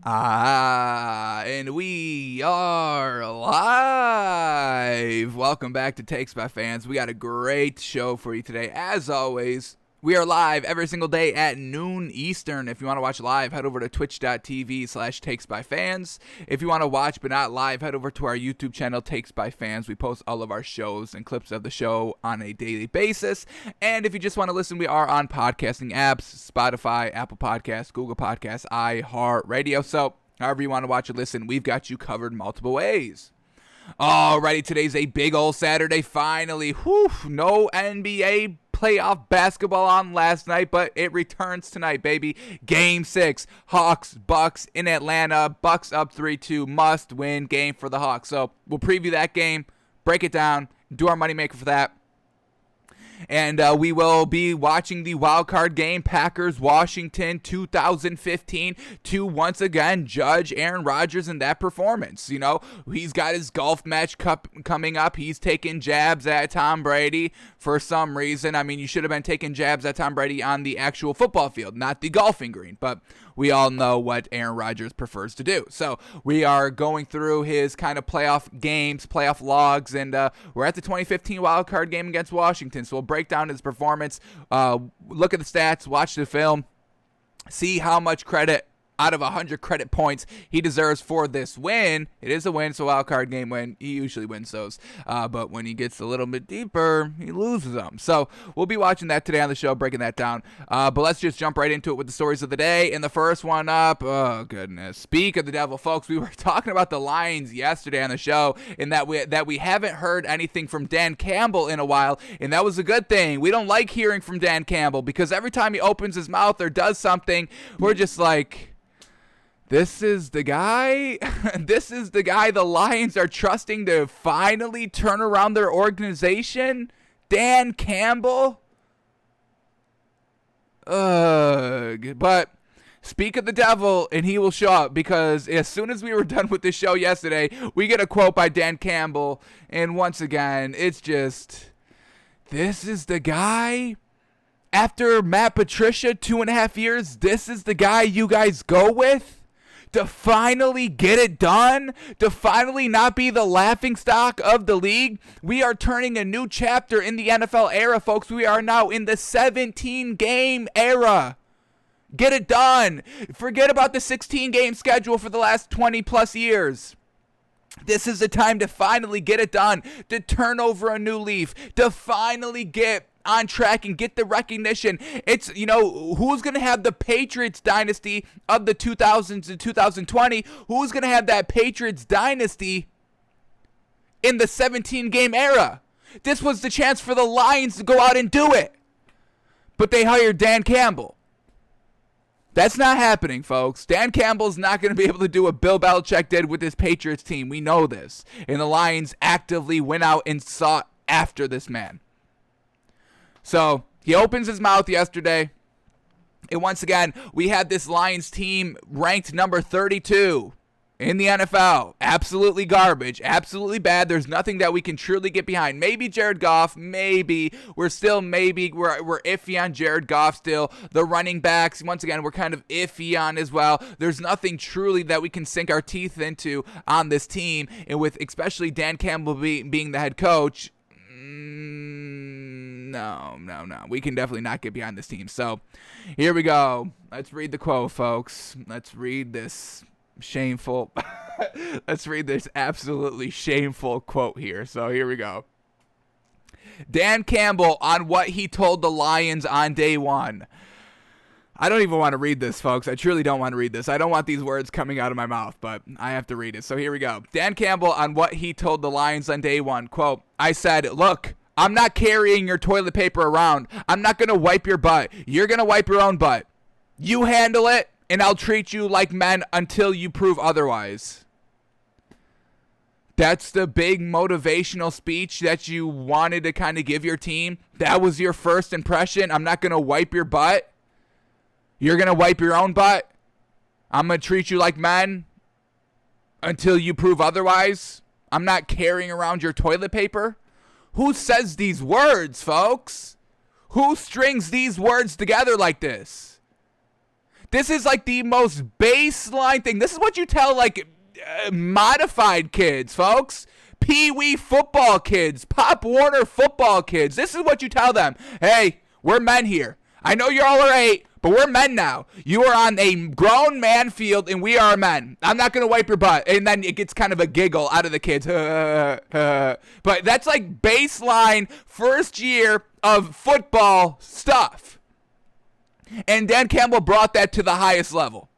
And we are live. Welcome back to Takes by Fans. We got a great show for you today. As always, we are live every single day at noon Eastern. If you want to watch live, head over to twitch.tv/takesbyfans. If you want to watch but not live, head over to our YouTube channel, Takes by Fans. We post all of our shows and clips of the show on a daily basis. And if you just want to listen, we are on podcasting apps, Spotify, Apple Podcasts, Google Podcasts, iHeartRadio. So however you want to watch or listen, we've got you covered multiple ways. Alrighty, today's a big old Saturday. Finally, no NBA playoff basketball on last night, but it returns tonight, baby. Game 6, Hawks, Bucs in Atlanta. Bucs up 3-2, must-win game for the Hawks. So we'll preview that game, break it down, do our moneymaker for that. And we will be watching the wildcard game, Packers-Washington 2015, to once again judge Aaron Rodgers in that performance. You know, he's got his golf match coming up. He's taking jabs at Tom Brady for some reason. I mean, you should have been taking jabs at Tom Brady on the actual football field, not the golfing green. But we all know what Aaron Rodgers prefers to do. So we are going through his kind of playoff games, playoff logs, and we're at the 2015 wildcard game against Washington. So we'll break down his performance, look at the stats, watch the film, see how much credit out of 100 credit points he deserves for this win. It is a win, so a wild card game win. He usually wins those. But when he gets a little bit deeper, he loses them. So we'll be watching that today on the show, breaking that down. But let's just jump right into it with the stories of the day. And the first one up, oh goodness. Speak of the devil, folks. We were talking about the Lions yesterday on the show, and that we haven't heard anything from Dan Campbell in a while, and that was a good thing. We don't like hearing from Dan Campbell because every time he opens his mouth or does something, we're just like, this is the guy? This is the guy the Lions are trusting to finally turn around their organization? Dan Campbell? But speak of the devil and he will show up, because as soon as we were done with the show yesterday, we get a quote by Dan Campbell, and once again, it's just, this is the guy? After Matt Patricia, 2.5 years, this is the guy you guys go with? To finally get it done, to finally not be the laughingstock of the league. We are turning a new chapter in the NFL era, folks. We are now in the 17-game era. Get it done. Forget about the 16-game schedule for the last 20-plus years. This is the time to finally get it done, to turn over a new leaf, to finally get on track and get the recognition. It's, you know, who's going to have the Patriots dynasty of the 2000s to 2020? Who's going to have that Patriots dynasty in the 17-game era? This was the chance for the Lions to go out and do it. But they hired Dan Campbell. That's not happening, folks. Dan Campbell's not going to be able to do what Bill Belichick did with his Patriots team. We know this. And the Lions actively went out and sought after this man. So he opens his mouth yesterday. And once again, we had this Lions team ranked number 32 in the NFL. Absolutely garbage. Absolutely bad. There's nothing that we can truly get behind. Maybe Jared Goff. Maybe. We're iffy on Jared Goff still. The running backs, once again, we're kind of iffy on as well. There's nothing truly that we can sink our teeth into on this team. And with especially Dan Campbell being the head coach, No. We can definitely not get behind this team. So here we go. Let's read the quote, folks. Let's read this shameful. Let's read this absolutely shameful quote here. So here we go. Dan Campbell on what he told the Lions on day one. I don't even want to read this, folks. I truly don't want to read this. I don't want these words coming out of my mouth, but I have to read it. So here we go. Dan Campbell on what he told the Lions on day one. Quote, I said, look, I'm not carrying your toilet paper around. I'm not going to wipe your butt. You're going to wipe your own butt. You handle it, and I'll treat you like men until you prove otherwise. That's the big motivational speech that you wanted to kind of give your team. That was your first impression. I'm not going to wipe your butt. You're going to wipe your own butt. I'm going to treat you like men until you prove otherwise. I'm not carrying around your toilet paper. Who says these words, folks? Who strings these words together like this? This is like the most baseline thing. This is what you tell like modified kids, folks. Pee-wee football kids, Pop Warner football kids. This is what you tell them. Hey, we're men here. I know you all are 8, but we're men now. You are on a grown man field, and we are men. I'm not going to wipe your butt. And then it gets kind of a giggle out of the kids. But that's like baseline first year of football stuff. And Dan Campbell brought that to the highest level.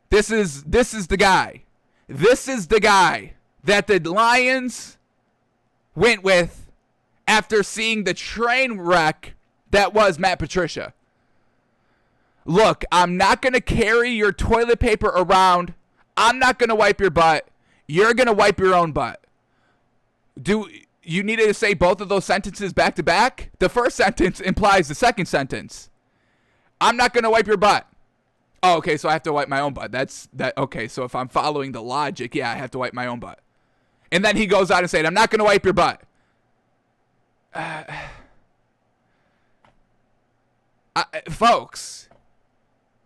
This is the guy. This is the guy that the Lions went with after seeing the train wreck that was Matt Patricia. Look, I'm not going to carry your toilet paper around. I'm not going to wipe your butt. You're going to wipe your own butt. Do you need to say both of those sentences back to back? The first sentence implies the second sentence. I'm not going to wipe your butt. Oh, okay, so I have to wipe my own butt. Okay, so if I'm following the logic, yeah, I have to wipe my own butt. And then he goes out and says, I'm not going to wipe your butt. Folks,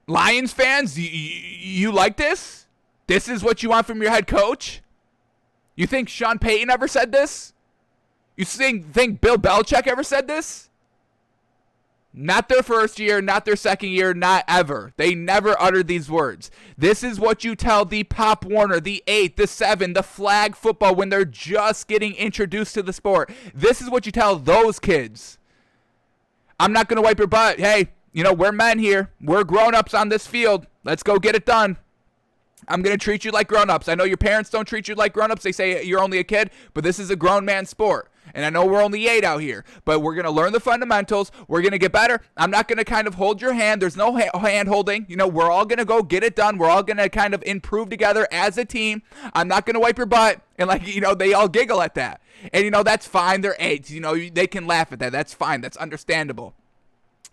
Lions fans, you like this? This is what you want from your head coach? You think Sean Payton ever said this? You think Bill Belichick ever said this? Not their first year, not their second year, not ever. They never uttered these words. This is what you tell the Pop Warner, the 8, the 7, the flag football when they're just getting introduced to the sport. This is what you tell those kids. I'm not going to wipe your butt. Hey, we're men here. We're grown-ups on this field. Let's go get it done. I'm going to treat you like grown-ups. I know your parents don't treat you like grown-ups. They say you're only a kid, but this is a grown man sport. And I know we're only 8 out here, but we're going to learn the fundamentals. We're going to get better. I'm not going to kind of hold your hand. There's no hand holding. We're all going to go get it done. We're all going to kind of improve together as a team. I'm not going to wipe your butt. And they all giggle at that. And, that's fine. They're 8. They can laugh at that. That's fine. That's understandable.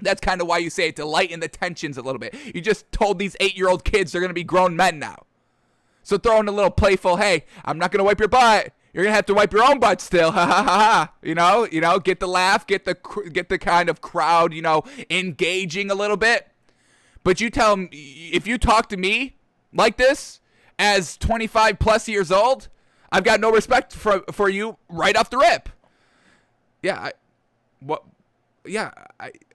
That's kind of why you say it, to lighten the tensions a little bit. You just told these 8-year-old kids they're going to be grown men now. So throw in a little playful, hey, I'm not going to wipe your butt. You're going to have to wipe your own butt still. Ha ha ha ha. Get the laugh, get the kind of crowd, engaging a little bit. But you tell them, if you talk to me like this as 25 plus years old, I've got no respect for you right off the rip. Yeah.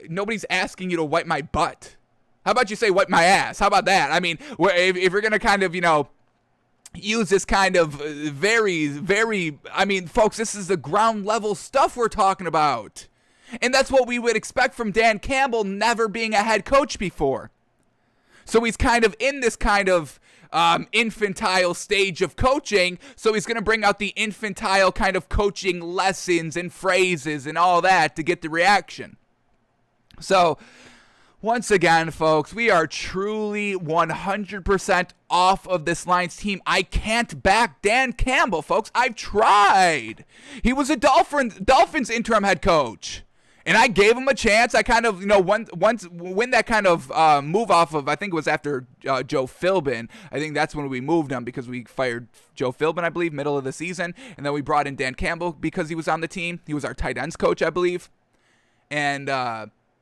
Nobody's asking you to wipe my butt. How about you say wipe my ass? How about that? I mean, if you're going to kind of, use this kind of very, very, folks, this is the ground level stuff we're talking about. And that's what we would expect from Dan Campbell, never being a head coach before. So he's kind of in this kind of infantile stage of coaching. So he's going to bring out the infantile kind of coaching lessons and phrases and all that to get the reaction. So once again, folks, we are truly 100% off of this Lions team. I can't back Dan Campbell, folks. I've tried. He was a Dolphins interim head coach. And I gave him a chance. I kind of, when that kind of move off of, I think it was after Joe Philbin. I think that's when we moved him because we fired Joe Philbin, I believe, middle of the season. And then we brought in Dan Campbell because he was on the team. He was our tight ends coach, I believe. And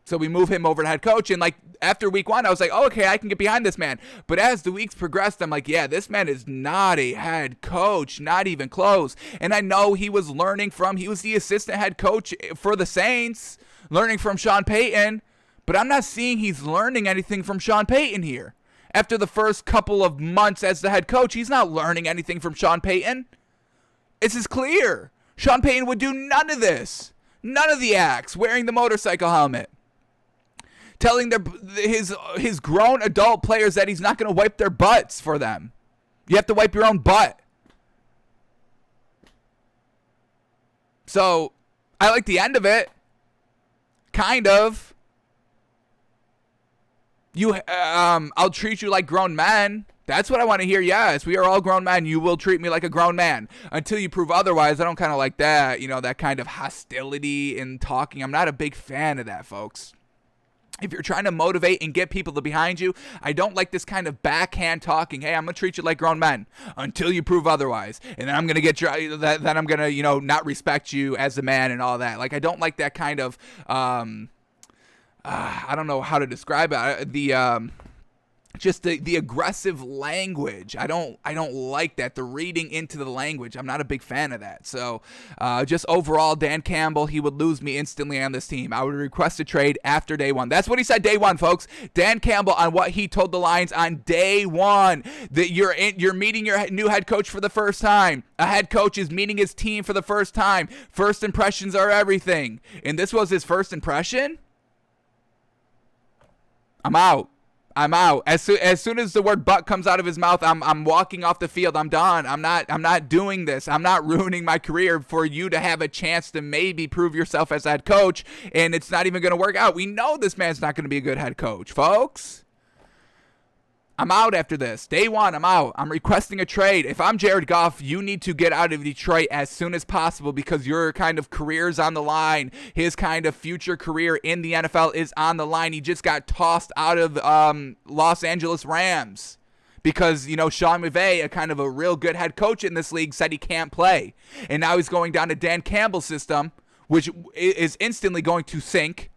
so we move him over to head coach. And after week 1, I was like, oh, okay, I can get behind this man. But as the weeks progressed, I'm like, yeah, this man is not a head coach, not even close. And I know he was the assistant head coach for the Saints, learning from Sean Payton. But I'm not seeing he's learning anything from Sean Payton here. After the first couple of months as the head coach, he's not learning anything from Sean Payton. This is clear. Sean Payton would do none of this. None of the acts, wearing the motorcycle helmet. Telling his grown adult players that he's not going to wipe their butts for them. You have to wipe your own butt. So, I like the end of it. Kind of. I'll treat you like grown men. That's what I want to hear. Yes, we are all grown men. You will treat me like a grown man. Until you prove otherwise, I don't kind of like that. That kind of hostility in talking. I'm not a big fan of that, folks. If you're trying to motivate and get people to behind you, I don't like this kind of backhand talking. Hey, I'm going to treat you like grown men until you prove otherwise. And then I'm going to get you, then I'm going to, not respect you as a man and all that. I don't like that kind of, I don't know how to describe it. Just the aggressive language. I don't like that. The reading into the language. I'm not a big fan of that. So just overall, Dan Campbell, he would lose me instantly on this team. I would request a trade after day one. That's what he said day one, folks. Dan Campbell on what he told the Lions on day one. That you're meeting your new head coach for the first time. A head coach is meeting his team for the first time. First impressions are everything. And this was his first impression? I'm out. As soon as the word "butt" comes out of his mouth, I'm walking off the field. I'm done. I'm not doing this. I'm not ruining my career for you to have a chance to maybe prove yourself as a head coach, and it's not even going to work out. We know this man's not going to be a good head coach, folks. I'm out after this. Day one, I'm out. I'm requesting a trade. If I'm Jared Goff, you need to get out of Detroit as soon as possible because your kind of career is on the line. His kind of future career in the NFL is on the line. He just got tossed out of Los Angeles Rams because, Sean McVay, a kind of a real good head coach in this league, said he can't play. And now he's going down to Dan Campbell's system, which is instantly going to sink.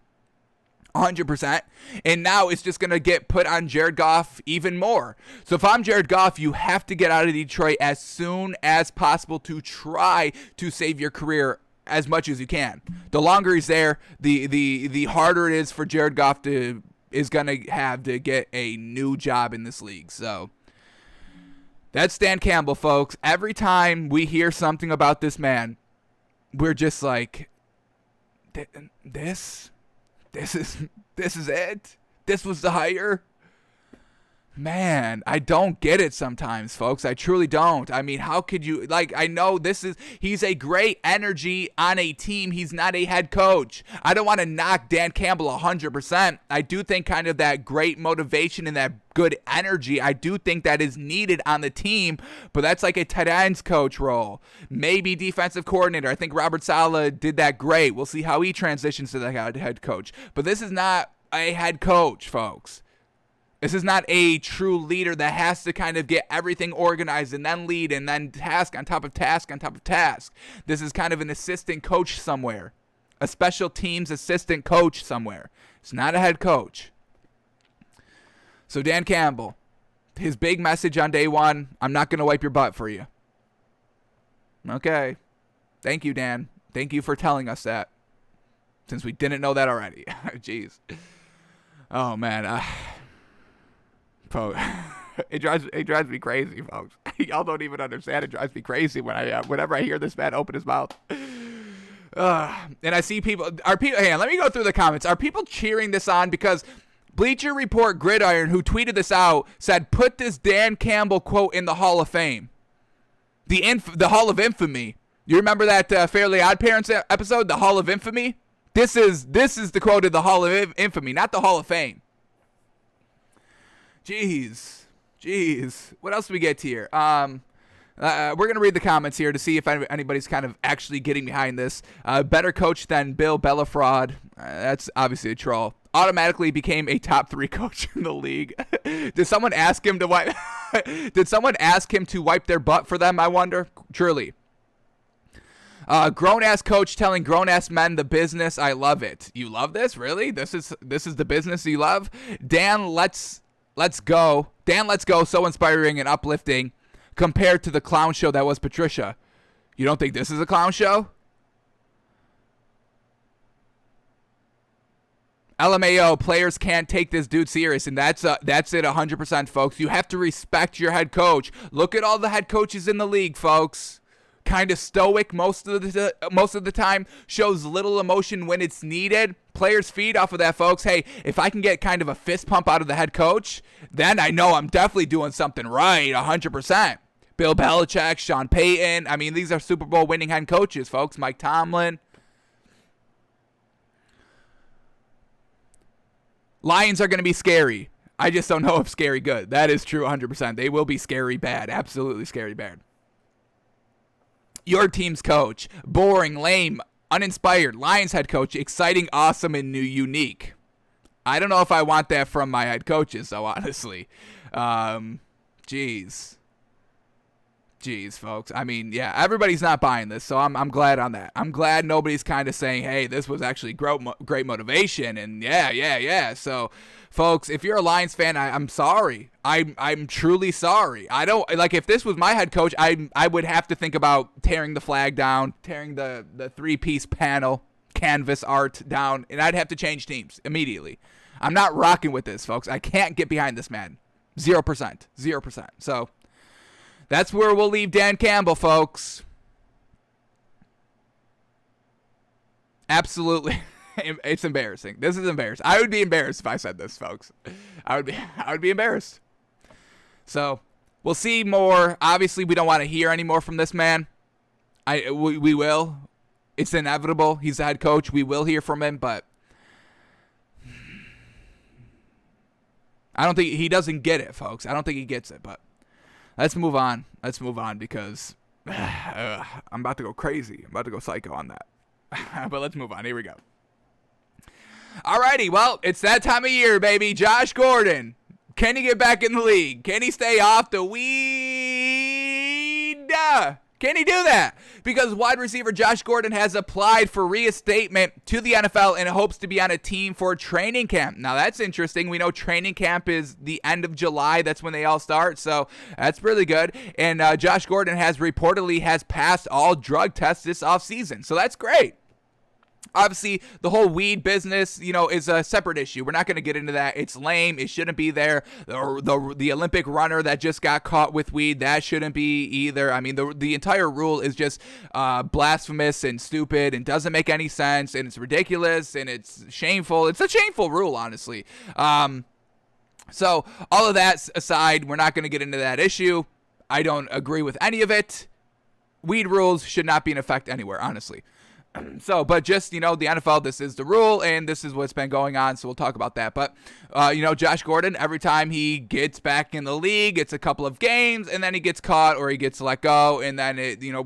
100%, and now it's just going to get put on Jared Goff even more. So if I'm Jared Goff, you have to get out of Detroit as soon as possible to try to save your career as much as you can. The longer he's there, the harder it is for Jared Goff is going to have to get a new job in this league. So that's Dan Campbell, folks. Every time we hear something about this man, we're just like, this is it? This was the hire? Man, I don't get it sometimes, folks. I truly don't. I mean, how could you, I know he's a great energy on a team. He's not a head coach. I don't want to knock Dan Campbell 100%. I do think kind of that great motivation and that good energy, I do think that is needed on the team, but that's like a tight ends coach role. Maybe defensive coordinator. I think Robert Saleh did that great. We'll see how he transitions to the head coach. But this is not a head coach, folks. This is not a true leader that has to kind of get everything organized and then lead and then task on top of task on top of task. This is kind of an assistant coach somewhere, a special teams assistant coach somewhere. It's not a head coach. So Dan Campbell, his big message on day one, I'm not going to wipe your butt for you. Okay. Thank you, Dan. Thank you for telling us that, since we didn't know that already. Jeez. Oh, man. Folks, it drives me crazy, folks. Y'all don't even understand. It drives me crazy whenever I hear this man open his mouth. And I see people. Hang on, let me go through the comments. Are people cheering this on? Because Bleacher Report Gridiron, who tweeted this out, said, "Put this Dan Campbell quote in the Hall of Fame, the Hall of Infamy." You remember that Fairly Odd Parents episode, the Hall of Infamy? This is the quote of the Hall of Infamy, not the Hall of Fame. Jeez. What else do we get here? We're going to read the comments here to see if anybody's kind of actually getting behind this. Better coach than Bill Bellafraud. That's obviously a troll. Automatically became a top 3 coach in the league. Did someone ask him to wipe? Did someone ask him to wipe their butt for them, I wonder? Truly. Grown-ass coach telling grown-ass men the business. I love it. You love this? Really? This is the business you love? Dan, let's go. Dan, let's go. So inspiring and uplifting compared to the clown show that was Patricia. You don't think this is a clown show? LMAO, players can't take this dude serious, and that's it 100%, folks. You have to respect your head coach. Look at all the head coaches in the league, folks. Kind of stoic most of the time, shows little emotion when it's needed. Players feed off of that, folks. Hey, if I can get kind of a fist pump out of the head coach, then I know I'm definitely doing something right, 100%. Bill Belichick, Sean Payton. I mean, these are Super Bowl winning head coaches, folks. Mike Tomlin. Lions are going to be scary. I just don't know if scary good. That is true 100%. They will be scary bad. Absolutely scary bad. Your team's coach. Boring, lame, uninspired. Lions head coach. Exciting, awesome, and new, unique. I don't know if I want that from my head coaches, though, honestly. Jeez. Jeez, folks. I mean, yeah, everybody's not buying this, so I'm glad on that. I'm glad nobody's kind of saying, hey, this was actually great motivation, and yeah. So, folks, if you're a Lions fan, I'm sorry. I'm truly sorry. I don't, like, if this was my head coach, I would have to think about tearing the flag down, tearing the three-piece panel, canvas art down, and I'd have to change teams immediately. I'm not rocking with this, folks. I can't get behind this man. 0%. So, that's where we'll leave Dan Campbell, folks. Absolutely. It's embarrassing. This is embarrassing. I would be embarrassed if I said this, folks. I would be embarrassed. So, we'll see more. Obviously, we don't want to hear any more from this man. We will. It's inevitable. He's the head coach. We will hear from him, but I don't think he doesn't get it, folks. I don't think he gets it, but let's move on. Because I'm about to go crazy. I'm about to go psycho on that. But let's move on. Here we go. Alrighty, well, it's that time of year, baby. Josh Gordon. Can he get back in the league? Can he stay off the weed? Can he do that? Because wide receiver Josh Gordon has applied for reinstatement to the NFL and hopes to be on a team for training camp. Now, that's interesting. We know training camp is the end of July. That's when they all start, so that's really good. And Josh Gordon has reportedly passed all drug tests this offseason, so that's great. Obviously, the whole weed business, is a separate issue. We're not going to get into that. It's lame. It shouldn't be there. The Olympic runner that just got caught with weed, that shouldn't be either. I mean, the entire rule is just blasphemous and stupid and doesn't make any sense, and it's ridiculous, and it's shameful. It's a shameful rule, honestly. So, all of that aside, we're not going to get into that issue. I don't agree with any of it. Weed rules should not be in effect anywhere, honestly. So, but just, the NFL, this is the rule, and this is what's been going on, so we'll talk about that. But, Josh Gordon, every time he gets back in the league, it's a couple of games, and then he gets caught or he gets let go, and then,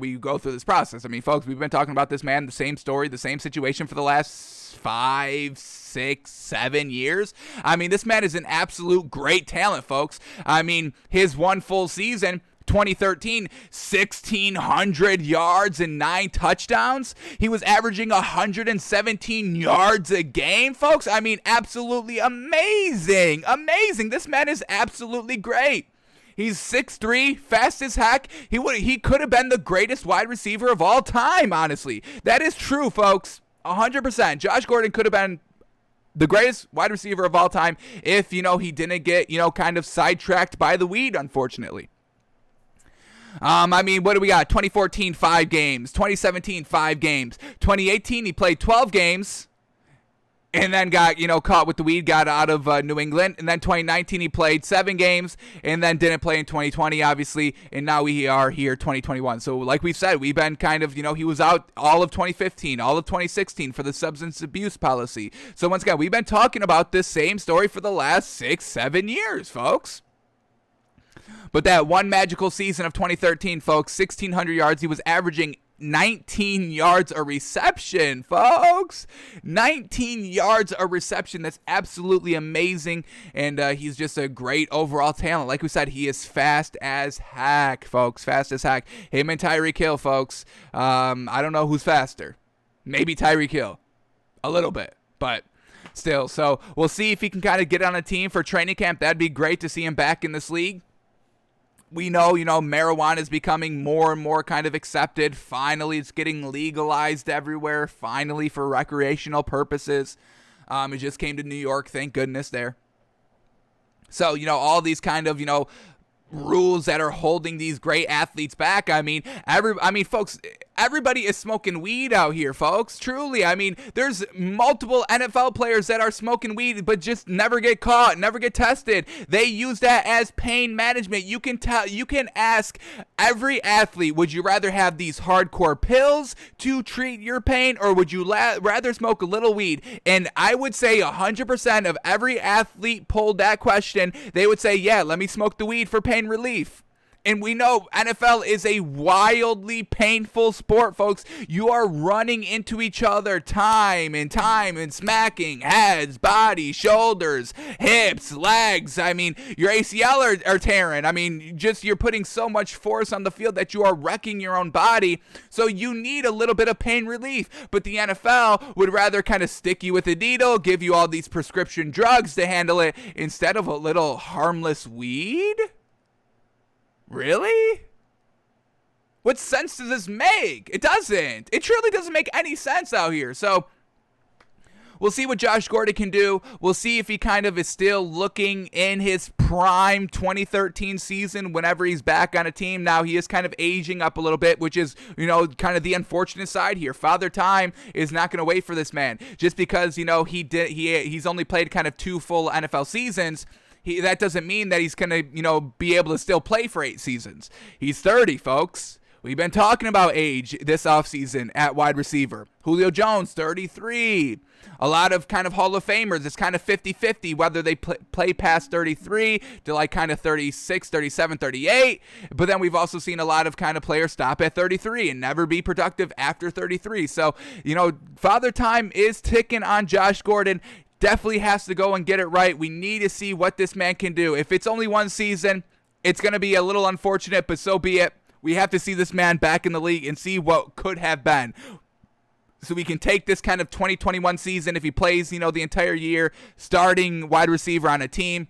we go through this process. I mean, folks, we've been talking about this man, the same story, the same situation for the last 5, 6, 7 years. I mean, this man is an absolute great talent, folks. I mean, his one full season, 2013, 1,600 yards and 9 touchdowns. He was averaging 117 yards a game, folks. I mean, absolutely amazing. This man is absolutely great. He's 6'3", fast as heck. He could have been the greatest wide receiver of all time, honestly. That is true, folks. 100%. Josh Gordon could have been the greatest wide receiver of all time if, he didn't get, kind of sidetracked by the weed, unfortunately. I mean, what do we got? 2014, 5 games. 2017, 5 games. 2018, he played 12 games and then got, caught with the weed, got out of New England. And then 2019, he played 7 games and then didn't play in 2020, obviously. And now we are here, 2021. So like we've said, we've been kind of, he was out all of 2015, all of 2016 for the substance abuse policy. So once again, we've been talking about this same story for the last 6, 7 years, folks. But that one magical season of 2013, folks, 1,600 yards. He was averaging 19 yards a reception, folks. 19 yards a reception. That's absolutely amazing. And he's just a great overall talent. Like we said, he is fast as heck, folks. Fast as heck. Him and Tyreek Hill, folks. I don't know who's faster. Maybe Tyreek Hill. A little bit. But still. So we'll see if he can kind of get on a team for training camp. That'd be great to see him back in this league. We know, marijuana is becoming more and more kind of accepted. Finally, it's getting legalized everywhere. Finally, for recreational purposes. It just came to New York. Thank goodness there. So, all these kind of, rules that are holding these great athletes back. I mean, folks, everybody is smoking weed out here, folks. Truly. I mean, there's multiple NFL players that are smoking weed, but just never get caught, never get tested. They use that as pain management. You can ask every athlete, would you rather have these hardcore pills to treat your pain, or would you rather smoke a little weed? And I would say 100% of every athlete polled that question, they would say, yeah, let me smoke the weed for pain relief. And we know NFL is a wildly painful sport, folks. You are running into each other time and smacking heads, bodies, shoulders, hips, legs. I mean, your ACL are tearing. I mean, just you're putting so much force on the field that you are wrecking your own body. So you need a little bit of pain relief. But the NFL would rather kind of stick you with a needle, give you all these prescription drugs to handle it instead of a little harmless weed? Really? What sense does this make? It doesn't. It truly doesn't make any sense out here. So we'll see what Josh Gordon can do. We'll see if he kind of is still looking in his prime 2013 season whenever he's back on a team. Now he is kind of aging up a little bit, which is, kind of the unfortunate side here. Father Time is not going to wait for this man just because, he's only played kind of 2 full NFL seasons. That doesn't mean that he's going to, be able to still play for 8 seasons. He's 30, folks. We've been talking about age this offseason at wide receiver. Julio Jones, 33. A lot of kind of Hall of Famers, it's kind of 50-50 whether they play past 33 to like kind of 36, 37, 38. But then we've also seen a lot of kind of players stop at 33 and never be productive after 33. So, Father Time is ticking on Josh Gordon. Definitely has to go and get it right. We need to see what this man can do. If it's only 1 season, it's going to be a little unfortunate, but so be it. We have to see this man back in the league and see what could have been. So we can take this kind of 2021 season, if he plays, the entire year, starting wide receiver on a team,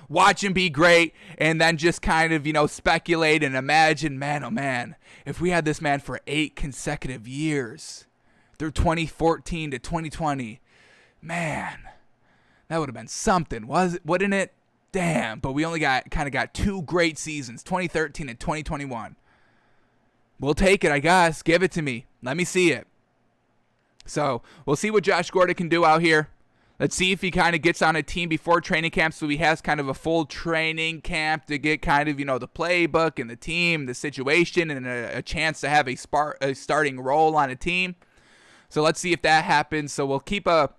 watch him be great, and then just kind of, speculate and imagine, man, oh man, if we had this man for 8 consecutive years, through 2014 to 2020, man, that would have been something, wouldn't it? Damn, but we only got 2 great seasons, 2013 and 2021. We'll take it, I guess. Give it to me. Let me see it. So we'll see what Josh Gordon can do out here. Let's see if he kind of gets on a team before training camp, so he has kind of a full training camp to get kind of, the playbook and the team, the situation, and a chance to have a starting role on a team. So let's see if that happens. So we'll keep a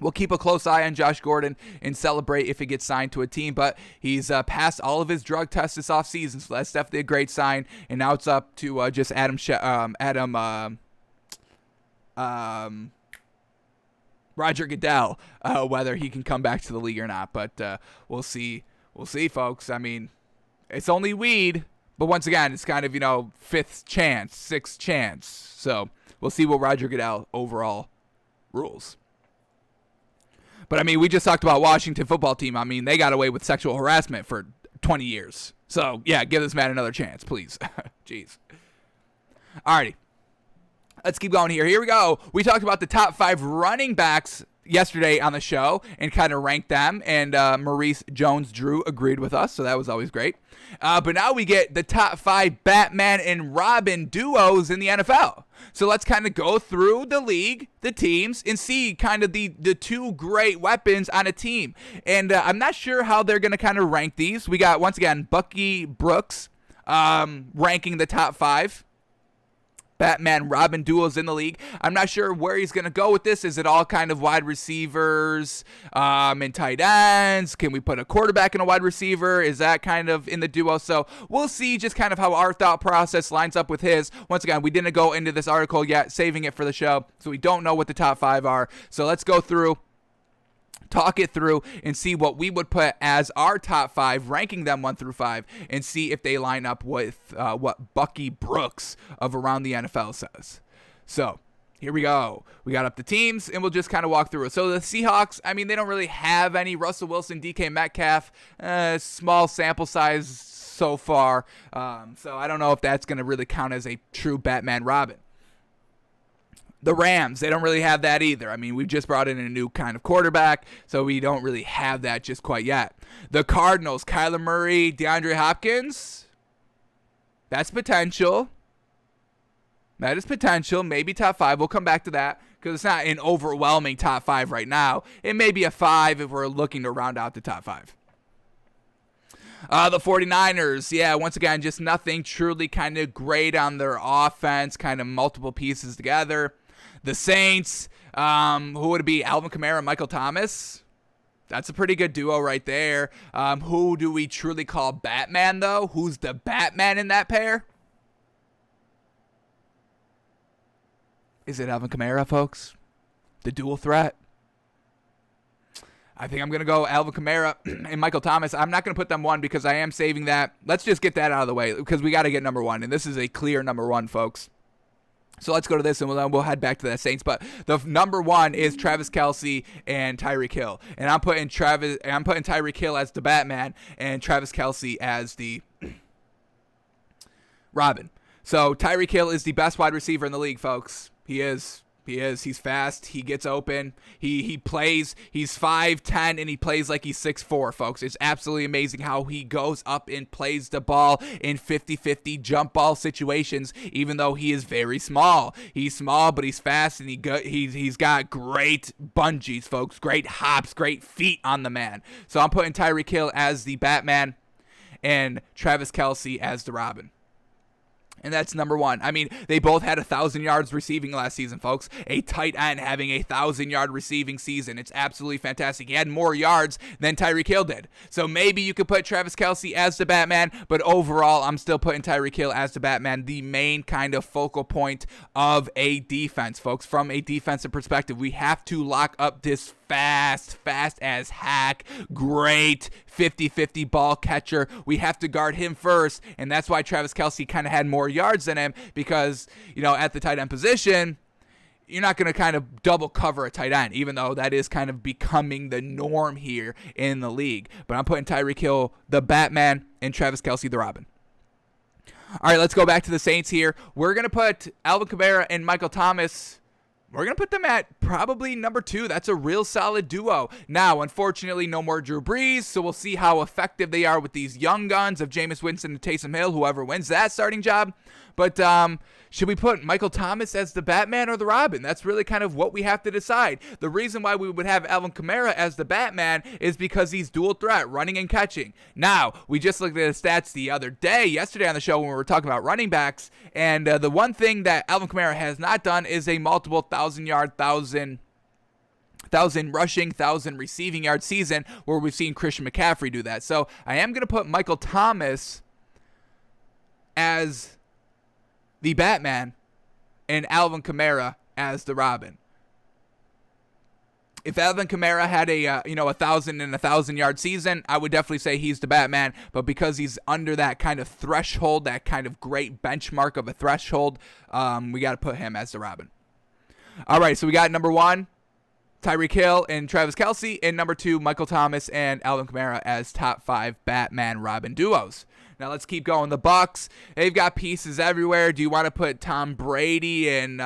close eye on Josh Gordon and celebrate if he gets signed to a team. But he's passed all of his drug tests this offseason, so that's definitely a great sign. And now it's up to just Roger Goodell, whether he can come back to the league or not. But we'll see. We'll see, folks. I mean, it's only weed, but once again, it's kind of, 5th chance, 6th chance. So we'll see what Roger Goodell overall rules. But, I mean, we just talked about Washington football team. I mean, they got away with sexual harassment for 20 years. So, yeah, give this man another chance, please. Jeez. Alrighty. Let's keep going here. Here we go. We talked about the top 5 running backs yesterday on the show and kind of ranked them. And Maurice Jones-Drew agreed with us, so that was always great. But now we get the top 5 Batman and Robin duos in the NFL. So let's kind of go through the league, the teams, and see kind of the 2 great weapons on a team. And I'm not sure how they're going to kind of rank these. We got, once again, Bucky Brooks ranking the top 5 Batman Robin duos in the league. I'm not sure where he's going to go with this. Is it all kind of wide receivers and tight ends? Can we put a quarterback and a wide receiver? Is that kind of in the duo? So we'll see just kind of how our thought process lines up with his. Once again, we didn't go into this article yet, saving it for the show, so we don't know what the top 5 are. So let's go through, talk it through, and see what we would put as our top 5, ranking them 1 through 5, and see if they line up with what Bucky Brooks of Around the NFL says. So here we go. We got up the teams, and we'll just kind of walk through it. So the Seahawks, I mean, they don't really have any. Russell Wilson, DK Metcalf, small sample size so far. So I don't know if that's going to really count as a true Batman Robin. The Rams, they don't really have that either. I mean, we've just brought in a new kind of quarterback, so we don't really have that just quite yet. The Cardinals, Kyler Murray, DeAndre Hopkins, that's potential. That is potential. Maybe top 5. We'll come back to that because it's not an overwhelming top 5 right now. It may be a 5 if we're looking to round out the top 5. The 49ers, yeah, once again, just nothing truly kind of great on their offense, kind of multiple pieces together. The Saints, who would it be? Alvin Kamara and Michael Thomas. That's a pretty good duo right there. Who do we truly call Batman, though? Who's the Batman in that pair? Is it Alvin Kamara, folks? The dual threat? I think I'm going to go Alvin Kamara and Michael Thomas. I'm not going to put them one because I am saving that. Let's just get that out of the way because we got to get number one, and this is a clear number one, folks. So let's go to this, and we'll head back to the Saints. But the number one is Travis Kelce and Tyreek Hill, and I'm putting Tyreek Hill as the Batman and Travis Kelce as the Robin. So Tyreek Hill is the best wide receiver in the league, folks. He is. He's fast. He gets open. He plays. He's 5'10", and he plays like he's 6'4", folks. It's absolutely amazing how he goes up and plays the ball in 50-50 jump ball situations, even though he is very small. He's small, but he's fast, and he's got great bungees, folks. Great hops, great feet on the man. So I'm putting Tyreek Hill as the Batman and Travis Kelce as the Robin. And that's number one. I mean, they both had 1,000 yards receiving last season, folks. A tight end having a 1,000-yard receiving season. It's absolutely fantastic. He had more yards than Tyreek Hill did. So maybe you could put Travis Kelce as the Batman, but overall, I'm still putting Tyreek Hill as the Batman, the main kind of focal point of a defense, folks. From a defensive perspective, we have to lock up this fast as heck, great 50-50 ball catcher. We have to guard him first, and that's why Travis Kelce kind of had more yards than him because, at the tight end position, you're not going to kind of double cover a tight end, even though that is kind of becoming the norm here in the league. But I'm putting Tyreek Hill, the Batman, and Travis Kelce, the Robin. All right, let's go back to the Saints here. We're going to put Alvin Kamara and Michael Thomas. We're going to put them at probably number two. That's a real solid duo. Now, unfortunately, no more Drew Brees, so we'll see how effective they are with these young guns of Jameis Winston and Taysom Hill, whoever wins that starting job. But should we put Michael Thomas as the Batman or the Robin? That's really kind of what we have to decide. The reason why we would have Alvin Kamara as the Batman is because he's dual threat, running and catching. Now, we just looked at the stats yesterday on the show when we were talking about running backs, and the one thing that Alvin Kamara has not done is a multiple 1,000-yard, 1,000 rushing, 1,000 receiving yard season where we've seen Christian McCaffrey do that. So I am going to put Michael Thomas as the Batman and Alvin Kamara as the Robin. If Alvin Kamara had a 1,000 and 1,000-yard season, I would definitely say he's the Batman. But because he's under that kind of threshold, that kind of great benchmark of a threshold, we got to put him as the Robin. All right, so we got number one, Tyreek Hill and Travis Kelce, and number two, Michael Thomas and Alvin Kamara as top 5 Batman-Robin duos. Now let's keep going. The Bucs, they've got pieces everywhere. Do you want to put Tom Brady and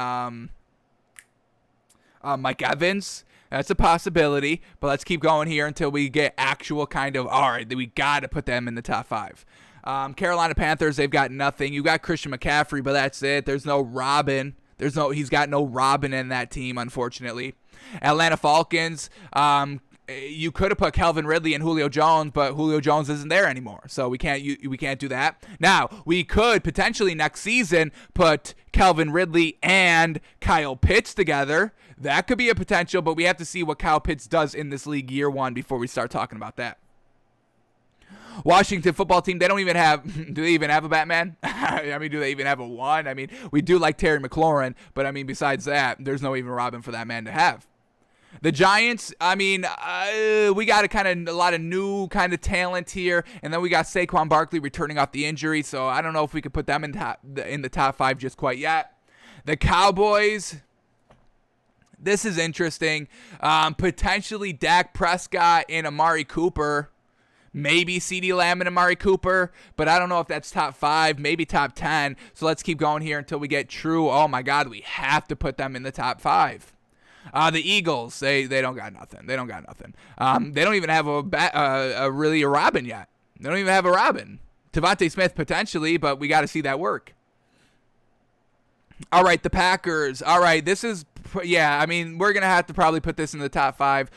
Mike Evans? That's a possibility, but let's keep going here until we get actual kind of, all right, we got to put them in the top 5. Carolina Panthers, they've got nothing. You got Christian McCaffrey, but that's it. There's no Robin. He's got no Robin in that team, unfortunately. Atlanta Falcons, you could have put Calvin Ridley and Julio Jones, but Julio Jones isn't there anymore, so we can't do that. Now, we could potentially next season put Calvin Ridley and Kyle Pitts together. That could be a potential, but we have to see what Kyle Pitts does in this league year one before we start talking about that. Washington football team, they don't even have, do they even have a Batman? I mean, do they even have a one? I mean, we do like Terry McLaurin, but I mean, besides that, there's no even Robin for that man to have. The Giants, I mean, we got a lot of new kind of talent here, and then we got Saquon Barkley returning off the injury, so I don't know if we could put them in the top 5 just quite yet. The Cowboys, this is interesting. Potentially Dak Prescott and Amari Cooper. Maybe CeeDee Lamb and Amari Cooper, but I don't know if that's top 5, maybe top 10. So let's keep going here until we get true. Oh my God, we have to put them in the top 5. The Eagles, they don't got nothing. They don't even have a Robin yet. They don't even have a Robin. Devontae Smith potentially, but we got to see that work. All right, the Packers. All right, this is, yeah, I mean, we're going to have to probably put this in the top 5.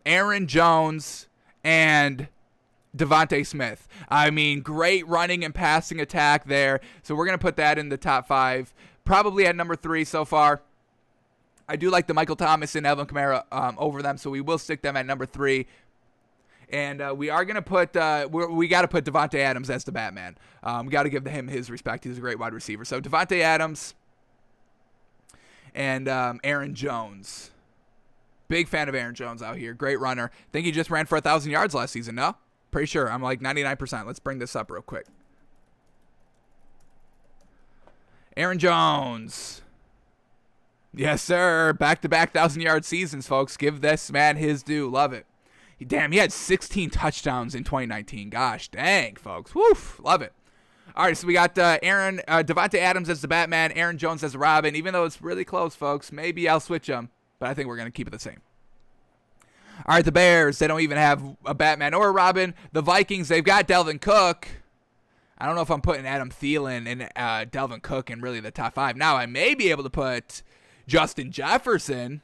Aaron Jones and Devontae Smith. I mean, great running and passing attack there. So we're going to put that in the top 5. Probably at number 3 so far. I do like the Michael Thomas and Alvin Kamara over them, so we will stick them at number 3. And we are going to put, we got to put Devontae Adams as the Batman. We got to give him his respect. He's a great wide receiver. So Devontae Adams and Aaron Jones. Big fan of Aaron Jones out here. Great runner. Think he just ran for 1,000 yards last season, no? Pretty sure. I'm like 99%. Let's bring this up real quick. Aaron Jones. Yes, sir. Back-to-back 1,000-yard seasons, folks. Give this man his due. Love it. Damn, he had 16 touchdowns in 2019. Gosh, dang, folks. Woof. Love it. All right, so we got Devontae Adams as the Batman, Aaron Jones as the Robin. Even though it's really close, folks, maybe I'll switch them, but I think we're going to keep it the same. All right, the Bears, they don't even have a Batman or a Robin. The Vikings, they've got Delvin Cook. I don't know if I'm putting Adam Thielen and Delvin Cook in really the top 5. Now, I may be able to put Justin Jefferson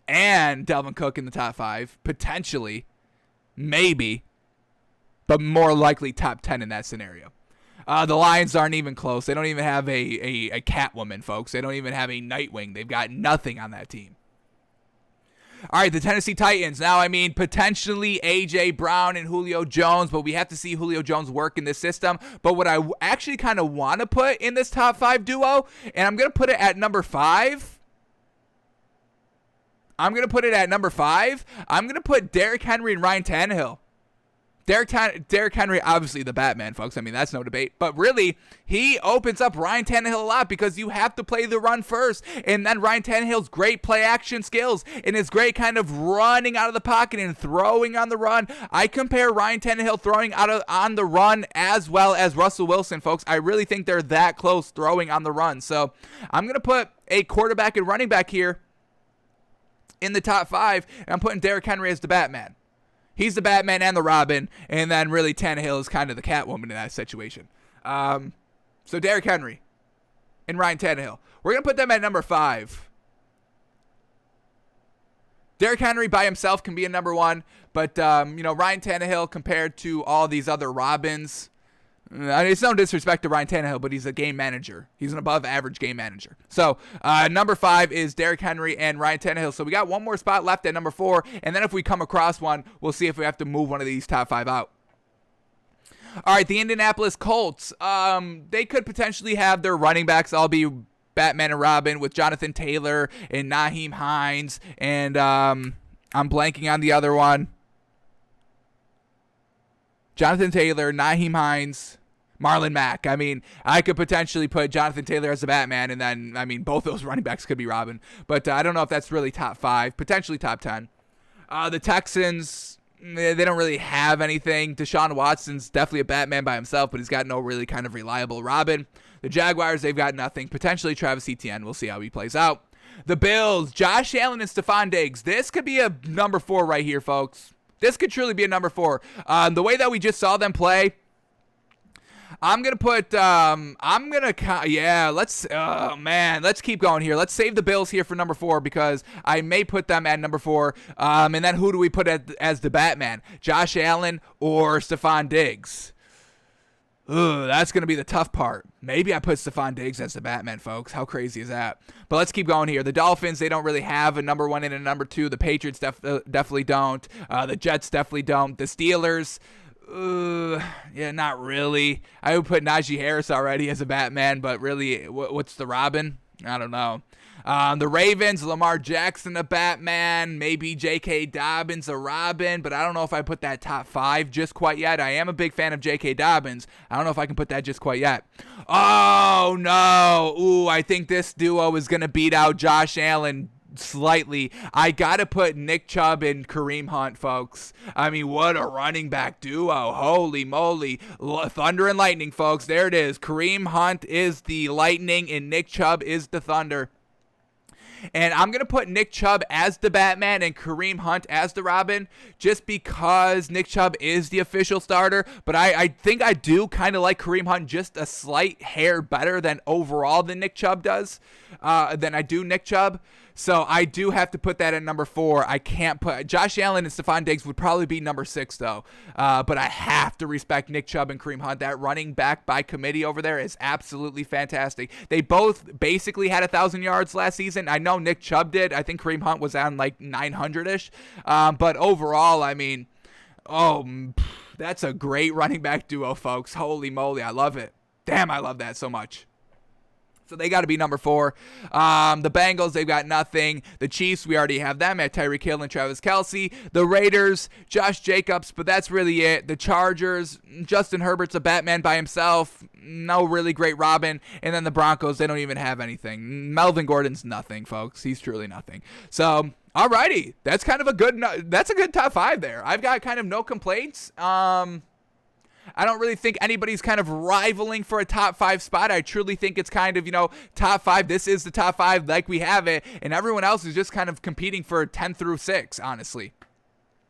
and Delvin Cook in the top 5, potentially, maybe, but more likely top 10 in that scenario. The Lions aren't even close. They don't even have a Catwoman, folks. They don't even have a Nightwing. They've got nothing on that team. All right, the Tennessee Titans. Now, I mean, potentially A.J. Brown and Julio Jones, but we have to see Julio Jones work in this system. But what I actually kind of want to put in this top 5 duo, and I'm going to put it at number 5. I'm going to put Derrick Henry and Ryan Tannehill. Derrick Henry, obviously the Batman, folks. I mean, that's no debate. But really, he opens up Ryan Tannehill a lot because you have to play the run first. And then Ryan Tannehill's great play action skills and his great kind of running out of the pocket and throwing on the run. I compare Ryan Tannehill throwing on the run as well as Russell Wilson, folks. I really think they're that close throwing on the run. So I'm going to put a quarterback and running back here in the top 5. And I'm putting Derrick Henry as the Batman. He's the Batman and the Robin, and then really Tannehill is kind of the Catwoman in that situation. So Derrick Henry and Ryan Tannehill. We're going to put them at number 5. Derrick Henry by himself can be a number 1, but Ryan Tannehill compared to all these other Robins, it's no disrespect to Ryan Tannehill, but he's a game manager. He's an above-average game manager. So, number 5 is Derrick Henry and Ryan Tannehill. So, we got one more spot left at number 4. And then if we come across one, we'll see if we have to move one of these top 5 out. All right, the Indianapolis Colts. They could potentially have their running backs all be Batman and Robin with Jonathan Taylor and Nyheim Hines. And I'm blanking on the other one. Jonathan Taylor, Nyheim Hines, Marlon Mack. I mean, I could potentially put Jonathan Taylor as the Batman, and then, I mean, both those running backs could be Robin. But I don't know if that's really top 5, potentially top 10. The Texans, they don't really have anything. Deshaun Watson's definitely a Batman by himself, but he's got no really kind of reliable Robin. The Jaguars, they've got nothing. Potentially Travis Etienne. We'll see how he plays out. The Bills, Josh Allen and Stephon Diggs. This could be a number 4 right here, folks. This could truly be a number 4. The way that we just saw them play, I'm going to put, let's keep going here. Let's save the Bills here for number 4 because I may put them at number 4. And then who do we put as the Batman? Josh Allen or Stephon Diggs? That's going to be the tough part. Maybe I put Stephon Diggs as the Batman, folks. How crazy is that? But let's keep going here. The Dolphins, they don't really have a number 1 and a number 2. The Patriots definitely don't. The Jets definitely don't. The Steelers, not really. I would put Najee Harris already as a Batman, but really, what's the Robin? I don't know. The Ravens, Lamar Jackson a Batman, maybe J.K. Dobbins a Robin, but I don't know if I put that top 5 just quite yet. I am a big fan of J.K. Dobbins. I don't know if I can put that just quite yet. Oh, no. I think this duo is going to beat out Josh Allen slightly. I got to put Nick Chubb and Kareem Hunt, folks. I mean, what a running back duo. Holy moly. Thunder and lightning, folks. There it is. Kareem Hunt is the lightning and Nick Chubb is the thunder. And I'm going to put Nick Chubb as the Batman and Kareem Hunt as the Robin just because Nick Chubb is the official starter. But I think I do kind of like Kareem Hunt just a slight hair better than overall than Nick Chubb does, than I do Nick Chubb. So I do have to put that at number 4. I can't put Josh Allen and Stephon Diggs would probably be number 6 though. But I have to respect Nick Chubb and Kareem Hunt. That running back by committee over there is absolutely fantastic. They both basically had 1,000 yards last season. I know Nick Chubb did. I think Kareem Hunt was on like 900-ish. But overall, I mean, that's a great running back duo, folks. Holy moly, I love it. Damn, I love that so much. So they got to be number 4. The Bengals, they've got nothing. The Chiefs, we already have them at Tyreek Hill and Travis Kelce. The Raiders, Josh Jacobs, but that's really it. The Chargers, Justin Herbert's a Batman by himself. No really great Robin. And then the Broncos, they don't even have anything. Melvin Gordon's nothing, folks. He's truly nothing. So, alrighty. That's kind of a good top 5 there. I've got kind of no complaints. I don't really think anybody's kind of rivaling for a top 5 spot. I truly think it's kind of, top 5. This is the top 5 like we have it. And everyone else is just kind of competing for 10 through 6, honestly.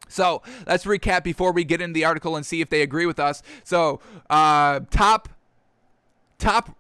So let's recap before we get into the article and see if they agree with us. So top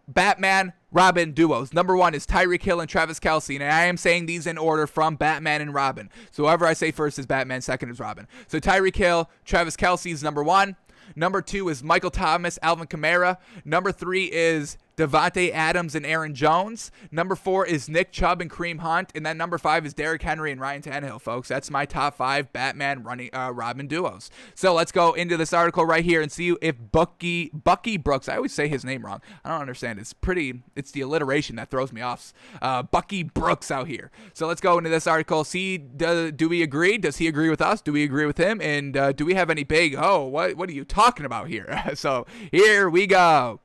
Batman Robin duos. Number 1 is Tyreek Hill and Travis Kelce. And I am saying these in order from Batman and Robin. So whoever I say first is Batman, second is Robin. So Tyreek Hill, Travis Kelce is number 1. Number 2 is Michael Thomas, Alvin Kamara. Number 3 is Devontae Adams and Aaron Jones. Number 4 is Nick Chubb and Kareem Hunt. And then number 5 is Derrick Henry and Ryan Tannehill, folks. That's my top 5 Batman Robin duos. So let's go into this article right here and see if Bucky Brooks, I always say his name wrong. I don't understand. It's the alliteration that throws me off. Bucky Brooks out here. So let's go into this article. See, do we agree? Does he agree with us? Do we agree with him? And do we have any big, what are you talking about here? So here we go.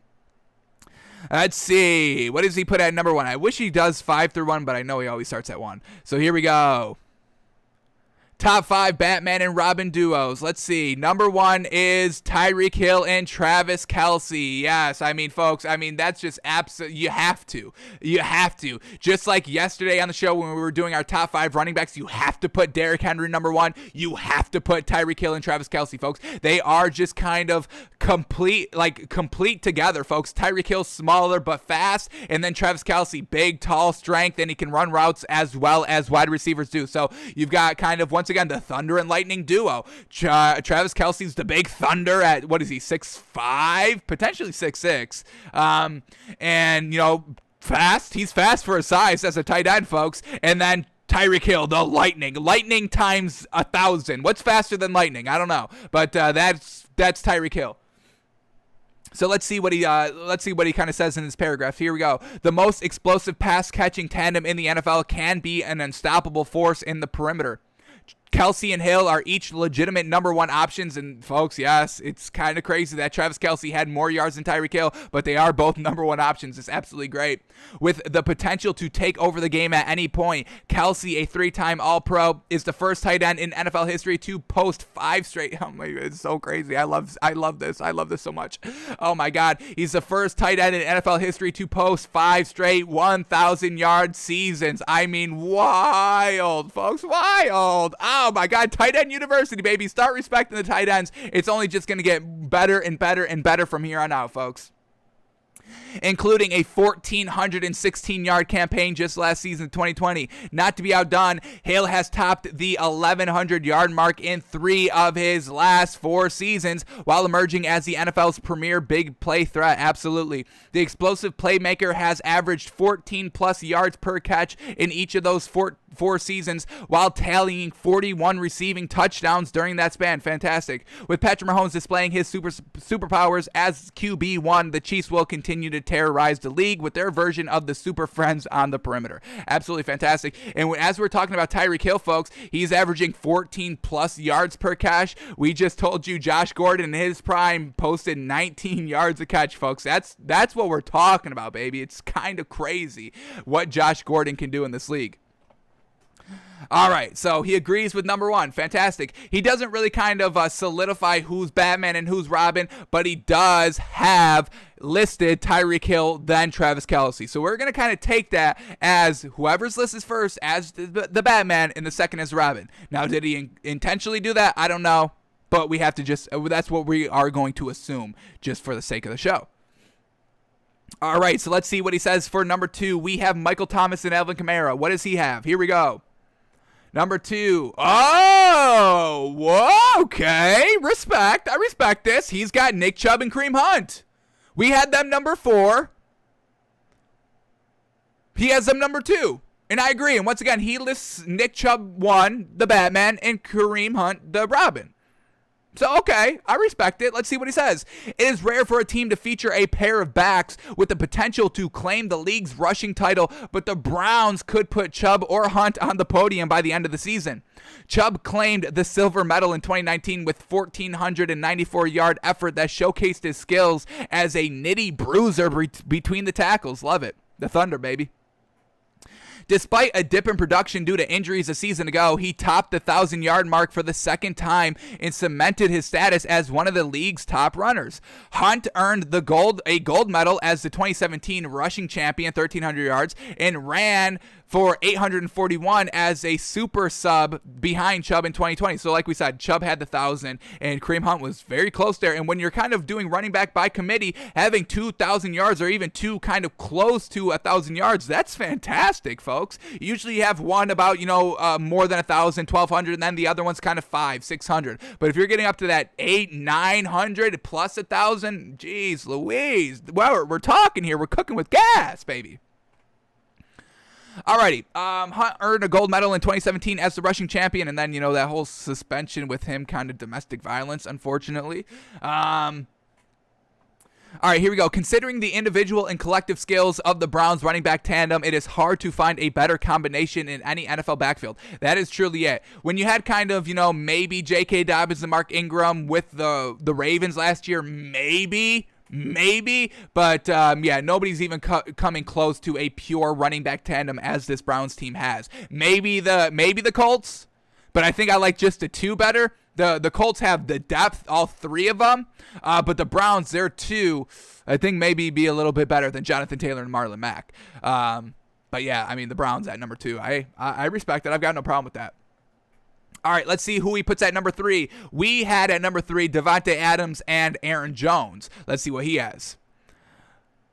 Let's see. What does he put at number 1? I wish he does 5 through 1, but I know he always starts at 1. So here we go. Top 5 Batman and Robin duos. Let's see. Number 1 is Tyreek Hill and Travis Kelce. Yes, folks, that's just absolute. You have to. Just like yesterday on the show when we were doing our top 5 running backs, you have to put Derrick Henry number 1. You have to put Tyreek Hill and Travis Kelce, folks. They are just kind of complete together, folks. Tyreek Hill smaller but fast, and then Travis Kelce big, tall, strength, and he can run routes as well as wide receivers do. So you've got kind of, once again, the thunder and lightning duo. Travis Kelce's the big thunder at, what is he, 6'5", potentially 6'6", and fast. He's fast for his size as a tight end, folks. And then Tyreek Hill, the lightning times 1,000. What's faster than lightning? I don't know, but that's Tyreek Hill. So let's see what he kind of says in his paragraph. Here we go. The most explosive pass catching tandem in the NFL can be an unstoppable force in the perimeter. Kelce and Hill are each legitimate number 1 options, and folks, yes, it's kind of crazy that Travis Kelce had more yards than Tyreek Hill, but they are both number 1 options. It's absolutely great. With the potential to take over the game at any point, Kelce, a 3-time All-Pro, is the first tight end in NFL history to post 5 straight. Oh my God, it's so crazy. I love this. I love this so much. Oh my God, he's the first tight end in NFL history to post 5 straight 1,000-yard seasons. Wild, folks, wild. Oh my God, tight end university, baby. Start respecting the tight ends. It's only just going to get better and better and better from here on out, folks. Including a 1,416-yard campaign just last season, 2020. Not to be outdone, Hill has topped the 1,100-yard mark in 3 of his last 4 seasons, while emerging as the NFL's premier big play threat. Absolutely. The explosive playmaker has averaged 14-plus yards per catch in each of those 4 seasons, while tallying 41 receiving touchdowns during that span. Fantastic. With Patrick Mahomes displaying his superpowers as QB1, the Chiefs will continue to terrorize the league with their version of the Super Friends on the perimeter. Absolutely fantastic. And as we're talking about Tyreek Hill, folks, he's averaging 14-plus yards per catch. We just told you Josh Gordon in his prime posted 19 yards a catch, folks. That's what we're talking about, baby. It's kind of crazy what Josh Gordon can do in this league. All right, so he agrees with number 1. Fantastic. He doesn't really kind of solidify who's Batman and who's Robin, but he does have listed Tyreek Hill, then Travis Kelce. So we're going to kind of take that as whoever's listed first as the Batman and the second as Robin. Now, did he intentionally do that? I don't know, but we have to that's what we are going to assume just for the sake of the show. All right, so let's see what he says for number 2. We have Michael Thomas and Alvin Kamara. What does he have? Here we go. Number 2. Oh, whoa, okay. Respect. I respect this. He's got Nick Chubb and Kareem Hunt. We had them number 4. He has them number 2. And I agree. And once again, he lists Nick Chubb 1, the Batman, and Kareem Hunt, the Robin. So, okay, I respect it. Let's see what he says. It is rare for a team to feature a pair of backs with the potential to claim the league's rushing title, but the Browns could put Chubb or Hunt on the podium by the end of the season. Chubb claimed the silver medal in 2019 with 1,494-yard effort that showcased his skills as a nitty bruiser between the tackles. Love it. The Thunder, baby. Despite a dip in production due to injuries a season ago, he topped the 1,000-yard mark for the second time and cemented his status as one of the league's top runners. Hunt earned a gold medal as the 2017 rushing champion, 1,300 yards, and ran for 841 as a super sub behind Chubb in 2020. So like we said, Chubb had the 1,000 and Kareem Hunt was very close there. And when you're kind of doing running back by committee, having 2,000 yards or even 2 kind of close to 1,000 yards, that's fantastic, folks. Usually you have one about, more than 1,000, 1,200, and then the other one's kind of 500, 600. But if you're getting up to that 800, 900 plus 1,000, geez Louise, well, we're talking here. We're cooking with gas, baby. Alrighty, Hunt earned a gold medal in 2017 as the rushing champion, and then, that whole suspension with him, kind of domestic violence, unfortunately. All right, here we go. Considering the individual and collective skills of the Browns running back tandem, it is hard to find a better combination in any NFL backfield. That is truly it. When you had kind of, maybe J.K. Dobbins and Mark Ingram with the Ravens last year, maybe, but nobody's even coming close to a pure running back tandem as this Browns team has. Maybe the Colts, but I think I like just the 2 better. The Colts have the depth, all 3 of them, but the Browns, their 2, I think maybe be a little bit better than Jonathan Taylor and Marlon Mack. But yeah, I mean, the Browns at number 2, I respect it. I've got no problem with that. All right, let's see who he puts at number 3. We had at number 3 Devontae Adams and Aaron Jones. Let's see what he has.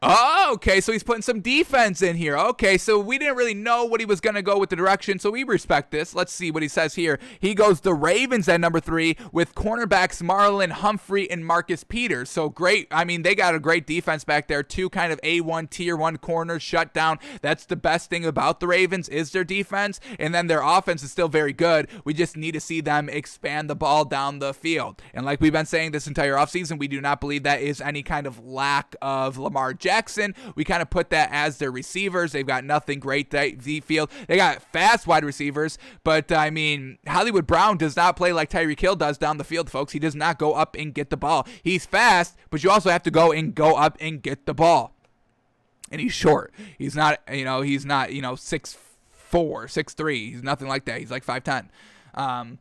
Oh, okay, so he's putting some defense in here. Okay, so we didn't really know what he was going to go with the direction, so we respect this. Let's see what he says here. He goes the Ravens at number 3 with cornerbacks Marlon Humphrey and Marcus Peters. So great. I mean, they got a great defense back there. 2 kind of A1 tier 1 corners shut down. That's the best thing about the Ravens is their defense, and then their offense is still very good. We just need to see them expand the ball down the field. And like we've been saying this entire offseason, we do not believe that is any kind of lack of Lamar Jackson. We kind of put that as their receivers. They've got nothing great deep field. They got fast wide receivers, but I mean, Hollywood Brown does not play like Tyreek Hill does down the field, folks. He does not go up and get the ball. He's fast, but you also have to go up and get the ball. And he's short. He's not 6'4", 6'3". He's nothing like that. He's like 5'10".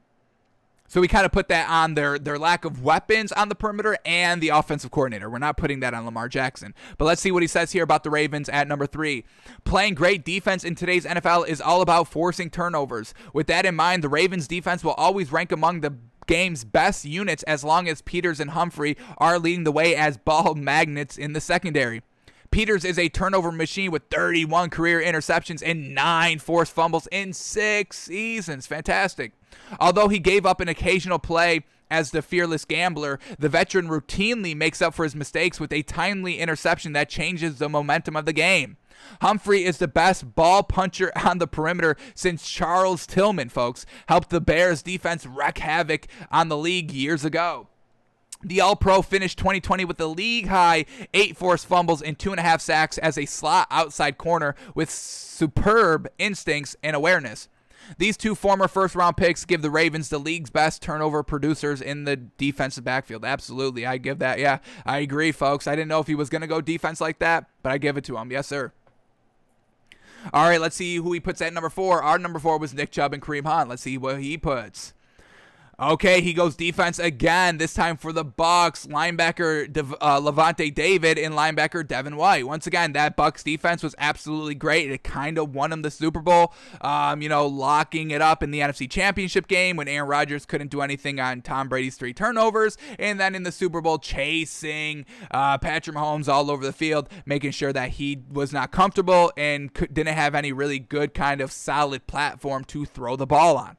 So we kind of put that on their lack of weapons on the perimeter and the offensive coordinator. We're not putting that on Lamar Jackson. But let's see what he says here about the Ravens at number 3. Playing great defense in today's NFL is all about forcing turnovers. With that in mind, the Ravens defense will always rank among the game's best units as long as Peters and Humphrey are leading the way as ball magnets in the secondary. Peters is a turnover machine with 31 career interceptions and 9 forced fumbles in 6 seasons. Fantastic. Although he gave up an occasional play as the fearless gambler, the veteran routinely makes up for his mistakes with a timely interception that changes the momentum of the game. Humphrey is the best ball puncher on the perimeter since Charles Tillman, folks, helped the Bears defense wreak havoc on the league years ago. The All-Pro finished 2020 with a league-high 8 forced fumbles and 2.5 sacks as a slot outside corner with superb instincts and awareness. These 2 former first-round picks give the Ravens the league's best turnover producers in the defensive backfield. Absolutely, I give that. Yeah, I agree, folks. I didn't know if he was going to go defense like that, but I give it to him. Yes, sir. All right, let's see who he puts at number 4. Our number 4 was Nick Chubb and Kareem Hunt. Let's see what he puts. Okay, he goes defense again, this time for the Bucs. Linebacker Levante David and linebacker Devin White. Once again, that Bucs defense was absolutely great. It kind of won him the Super Bowl, locking it up in the NFC Championship game when Aaron Rodgers couldn't do anything on Tom Brady's 3 turnovers. And then in the Super Bowl, chasing Patrick Mahomes all over the field, making sure that he was not comfortable and didn't have any really good kind of solid platform to throw the ball on.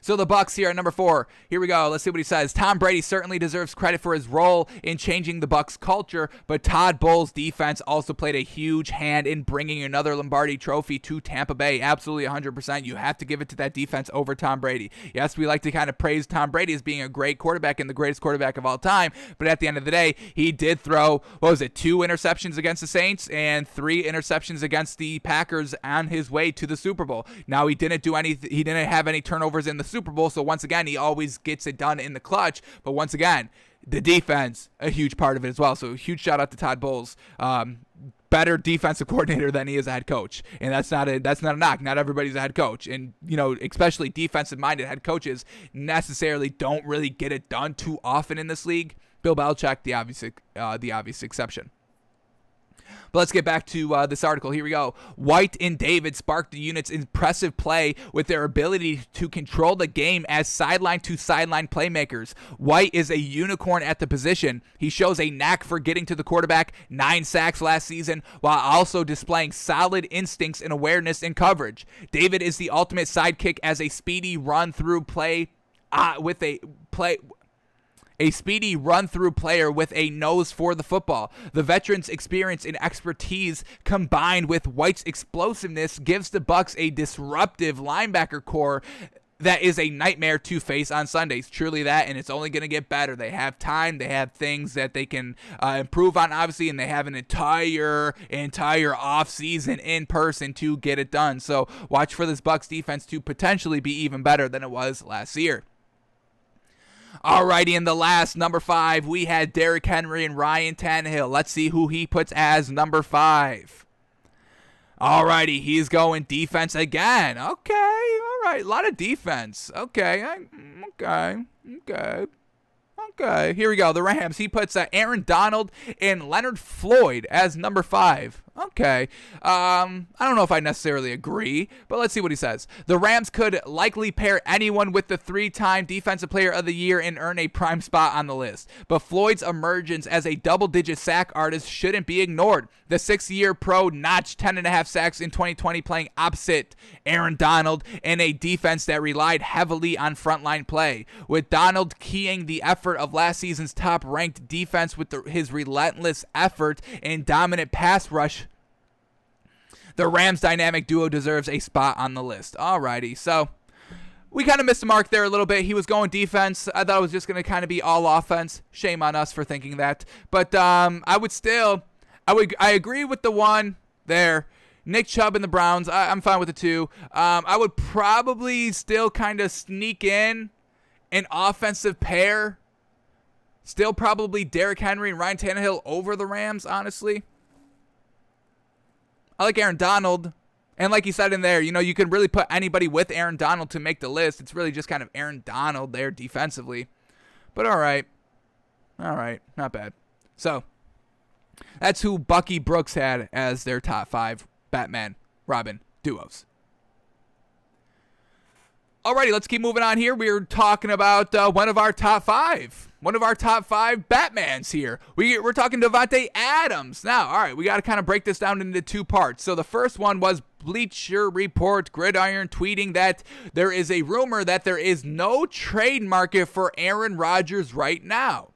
So the Bucs here at number 4. Here we go. Let's see what he says. Tom Brady certainly deserves credit for his role in changing the Bucs culture, but Todd Bowles' defense also played a huge hand in bringing another Lombardi trophy to Tampa Bay. Absolutely 100%. You have to give it to that defense over Tom Brady. Yes, we like to kind of praise Tom Brady as being a great quarterback and the greatest quarterback of all time, but at the end of the day, he did throw, 2 interceptions against the Saints and 3 interceptions against the Packers on his way to the Super Bowl. Now, he didn't have any turnovers in the Super Bowl, so once again, he always gets it done in the clutch, but once again, the defense, a huge part of it as well, so huge shout out to Todd Bowles. Better defensive coordinator than he is a head coach, and that's not a knock. Not everybody's a head coach, and especially defensive-minded head coaches necessarily don't really get it done too often in this league. Bill Belichick, the obvious exception. But let's get back to this article. Here we go. White and David sparked the unit's impressive play with their ability to control the game as sideline-to-sideline playmakers. White is a unicorn at the position. He shows a knack for getting to the quarterback, 9 sacks last season, while also displaying solid instincts and awareness in coverage. David is the ultimate sidekick as a speedy run-through player with a nose for the football. The veteran's experience and expertise combined with White's explosiveness gives the Bucs a disruptive linebacker core that is a nightmare to face on Sundays. Truly that, and it's only going to get better. They have time. They have things that they can improve on, obviously, and they have an entire offseason in person to get it done. So watch for this Bucs defense to potentially be even better than it was last year. Alrighty, in the last, number 5, we had Derrick Henry and Ryan Tannehill. Let's see who he puts as number 5. Alrighty, he's going defense again. Okay, alright, a lot of defense. Okay, here we go. The Rams, he puts Aaron Donald and Leonard Floyd as number 5. Okay. I don't know if I necessarily agree, but let's see what he says. The Rams could likely pair anyone with the 3-time Defensive Player of the Year and earn a prime spot on the list. But Floyd's emergence as a double-digit sack artist shouldn't be ignored. The 6-year pro notched 10.5 sacks in 2020 playing opposite Aaron Donald in a defense that relied heavily on frontline play. With Donald keying the effort of last season's top-ranked defense with his relentless effort and dominant pass rush, the Rams dynamic duo deserves a spot on the list. Alrighty, so we kind of missed the mark there a little bit. He was going defense. I thought it was just going to kind of be all offense. Shame on us for thinking that. But I agree with the one there. Nick Chubb and the Browns, I'm fine with the 2. I would probably still kind of sneak in an offensive pair. Still probably Derrick Henry and Ryan Tannehill over the Rams, honestly. I like Aaron Donald, and like you said in there, you can really put anybody with Aaron Donald to make the list. It's really just kind of Aaron Donald there defensively. But all right, not bad. So that's who Bucky Brooks had as their top 5 Batman, Robin duos. Alrighty, let's keep moving on here. We're talking about one of our top 5 Batmans here. We're talking Davante Adams. Now, all right, we got to kind of break this down into 2 parts. So the first one was Bleacher Report Gridiron tweeting that there is a rumor that there is no trade market for Aaron Rodgers right now,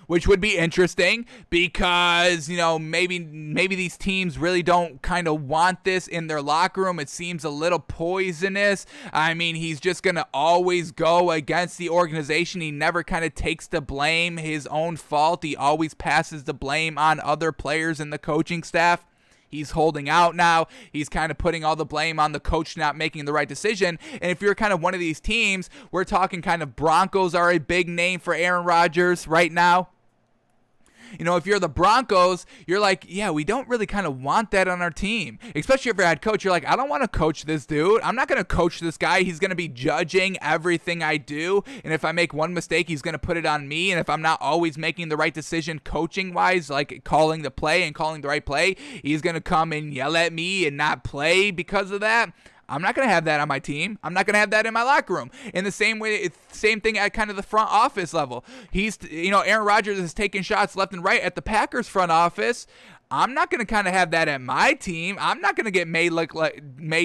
which would be interesting because, maybe these teams really don't kind of want this in their locker room. It seems a little poisonous. I mean, he's just going to always go against the organization. He never kind of takes the blame, his own fault. He always passes the blame on other players and the coaching staff. He's holding out now. He's kind of putting all the blame on the coach not making the right decision. And if you're kind of one of these teams, we're talking kind of Broncos are a big name for Aaron Rodgers right now. If you're the Broncos, you're like, yeah, we don't really kind of want that on our team. Especially if you're head coach, you're like, I don't want to coach this dude. I'm not going to coach this guy. He's going to be judging everything I do. And if I make one mistake, he's going to put it on me. And if I'm not always making the right decision coaching-wise, like calling the play and calling the right play, he's going to come and yell at me and not play because of that. I'm not going to have that on my team. I'm not going to have that in my locker room. In the same way, it's the same thing at kind of the front office level. Aaron Rodgers is taking shots left and right at the Packers front office. I'm not going to kind of have that at my team. I'm not going to get made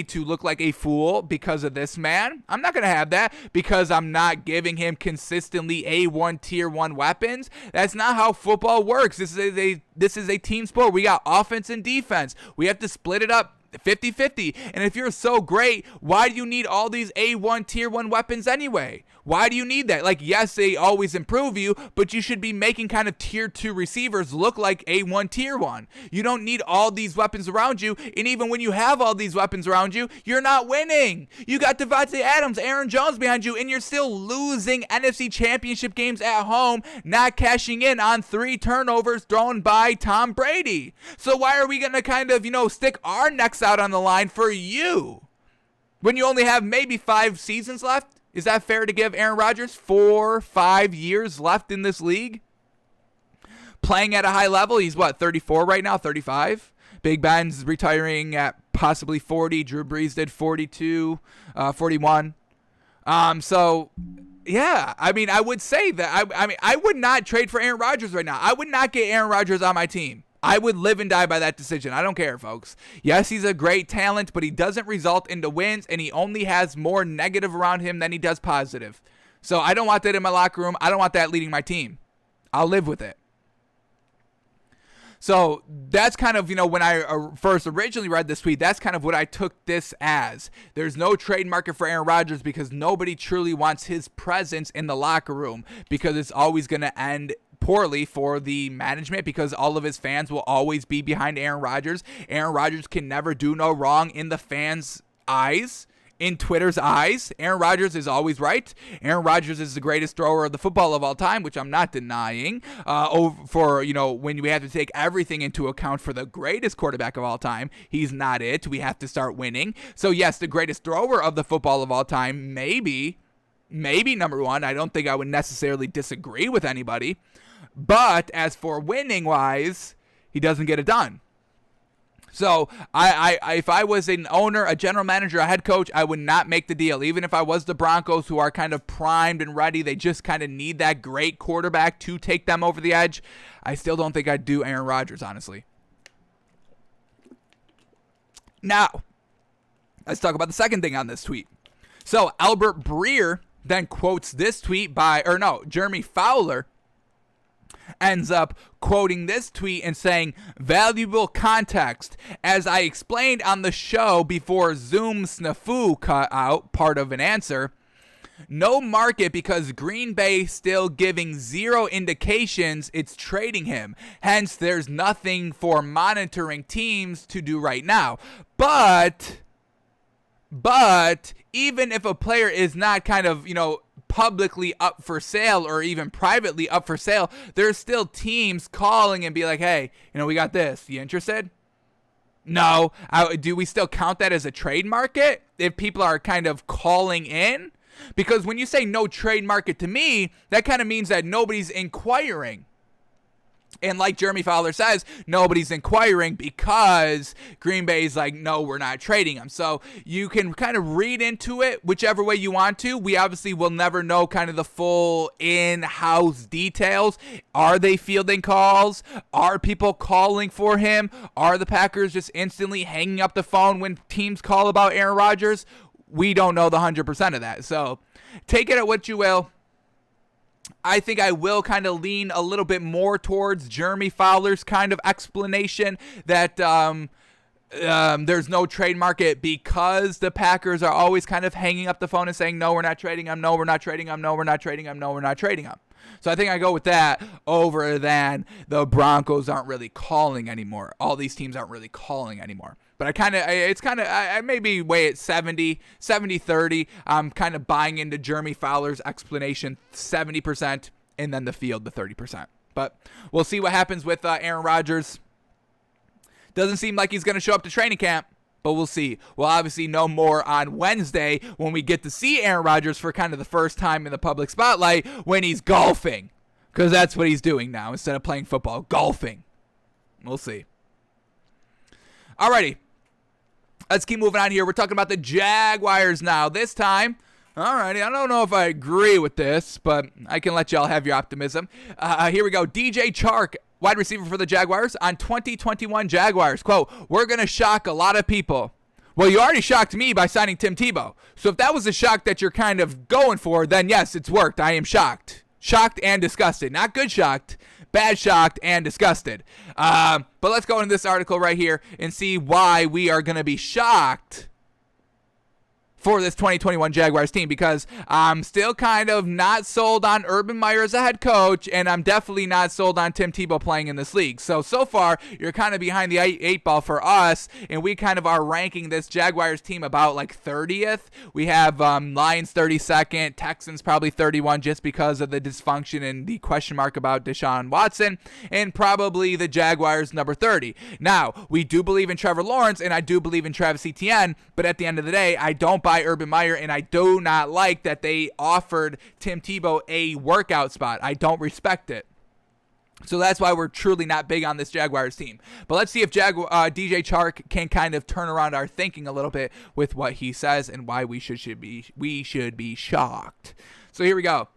to look like a fool because of this man. I'm not going to have that because I'm not giving him consistently A1 tier 1 weapons. That's not how football works. This is a team sport. We got offense and defense. We have to split it up 50-50. And if you're so great, why do you need all these A1 tier 1 weapons anyway? Why do you need that? Like, yes, they always improve you, but you should be making kind of tier 2 receivers look like A1 tier 1. You don't need all these weapons around you, and even when you have all these weapons around you, you're not winning. You got Devontae Adams, Aaron Jones behind you, and you're still losing NFC Championship games at home, not cashing in on 3 turnovers thrown by Tom Brady. So why are we going to kind of, stick our necks out on the line for you when you only have maybe 5 seasons left? Is that fair to give Aaron Rodgers 4-5 years left in this league? Playing at a high level, he's 34 right now, 35. Big Ben's retiring at possibly 40. Drew Brees did 42, 41. So, yeah, I would say that. I would not trade for Aaron Rodgers right now. I would not get Aaron Rodgers on my team. I would live and die by that decision. I don't care, folks. Yes, he's a great talent, but he doesn't result into wins, and he only has more negative around him than he does positive. So I don't want that in my locker room. I don't want that leading my team. I'll live with it. So that's kind of, when I first originally read this tweet, that's kind of what I took this as. There's no trade market for Aaron Rodgers because nobody truly wants his presence in the locker room because it's always going to end poorly for the management because all of his fans will always be behind Aaron Rodgers. Aaron Rodgers can never do no wrong in the fans' eyes. In Twitter's eyes, Aaron Rodgers is always right. Aaron Rodgers is the greatest thrower of the football of all time, which I'm not denying. When we have to take everything into account for the greatest quarterback of all time, he's not it. We have to start winning. So yes, the greatest thrower of the football of all time, maybe number one. I don't think I would necessarily disagree with anybody. But as for winning wise, he doesn't get it done. So if I was an owner, a general manager, a head coach, I would not make the deal. Even if I was the Broncos, who are kind of primed and ready, they just kind of need that great quarterback to take them over the edge. I still don't think I'd do Aaron Rodgers, honestly. Now, let's talk about the second thing on this tweet. So Albert Breer then quotes this tweet Jeremy Fowler ends up quoting this tweet and saying, valuable context. As I explained on the show before Zoom snafu cut out part of an answer, no market because Green Bay still giving zero indications it's trading him. Hence, there's nothing for monitoring teams to do right now. But even if a player is not kind of, publicly up for sale or even privately up for sale, there's still teams calling and be like, hey, we got this. You interested? No. Do we still count that as a trade market if people are kind of calling in? Because when you say no trade market to me, that kind of means that nobody's inquiring. And like Jeremy Fowler says, nobody's inquiring because Green Bay's like, no, we're not trading him. So you can kind of read into it whichever way you want to. We obviously will never know kind of the full in-house details. Are they fielding calls? Are people calling for him? Are the Packers just instantly hanging up the phone when teams call about Aaron Rodgers? We don't know the 100% of that. So take it at what you will. I think I will kind of lean a little bit more towards Jeremy Fowler's kind of explanation that there's no trade market because the Packers are always kind of hanging up the phone and saying, no, we're not trading him. No, we're not trading him. No, we're not trading him. No, we're not trading him. So I think I go with that over than the Broncos aren't really calling anymore. All these teams aren't really calling anymore. But I maybe weigh it 70-30. I'm kind of buying into Jeremy Fowler's explanation 70%, and then the field the 30%. But we'll see what happens with Aaron Rodgers. Doesn't seem like he's going to show up to training camp, but we'll see. We'll obviously know more on Wednesday when we get to see Aaron Rodgers for kind of the first time in the public spotlight when he's golfing, because that's what he's doing now instead of playing football, golfing. We'll see. Alrighty, let's keep moving on here. We're talking about the Jaguars now. This time, alrighty, I don't know if I agree with this, but I can let y'all have your optimism. Here we go. DJ Chark, wide receiver for the Jaguars, on 2021 Jaguars. Quote, "We're going to shock a lot of people." Well, you already shocked me by signing Tim Tebow. So if that was a shock that you're kind of going for, then yes, it's worked. I am shocked. Shocked and disgusted. Not good shocked, bad shocked and disgusted. But let's go into this article right here and see why we are going to be shocked for this 2021 Jaguars team, because I'm still kind of not sold on Urban Meyer as a head coach, and I'm definitely not sold on Tim Tebow playing in this league. So far, you're kind of behind the eight ball for us, and we kind of are ranking this Jaguars team about like 30th. We have Lions 32nd, Texans probably 31 just because of the dysfunction and the question mark about Deshaun Watson, and probably the Jaguars number 30. Now, we do believe in Trevor Lawrence, and I do believe in Travis Etienne, but at the end of the day, I don't buy Urban Meyer, and I do not like that they offered Tim Tebow a workout spot. I don't respect it. So that's why we're truly not big on this Jaguars team. But let's see if DJ Chark can kind of turn around our thinking a little bit with what he says and why we should be shocked. So here we go.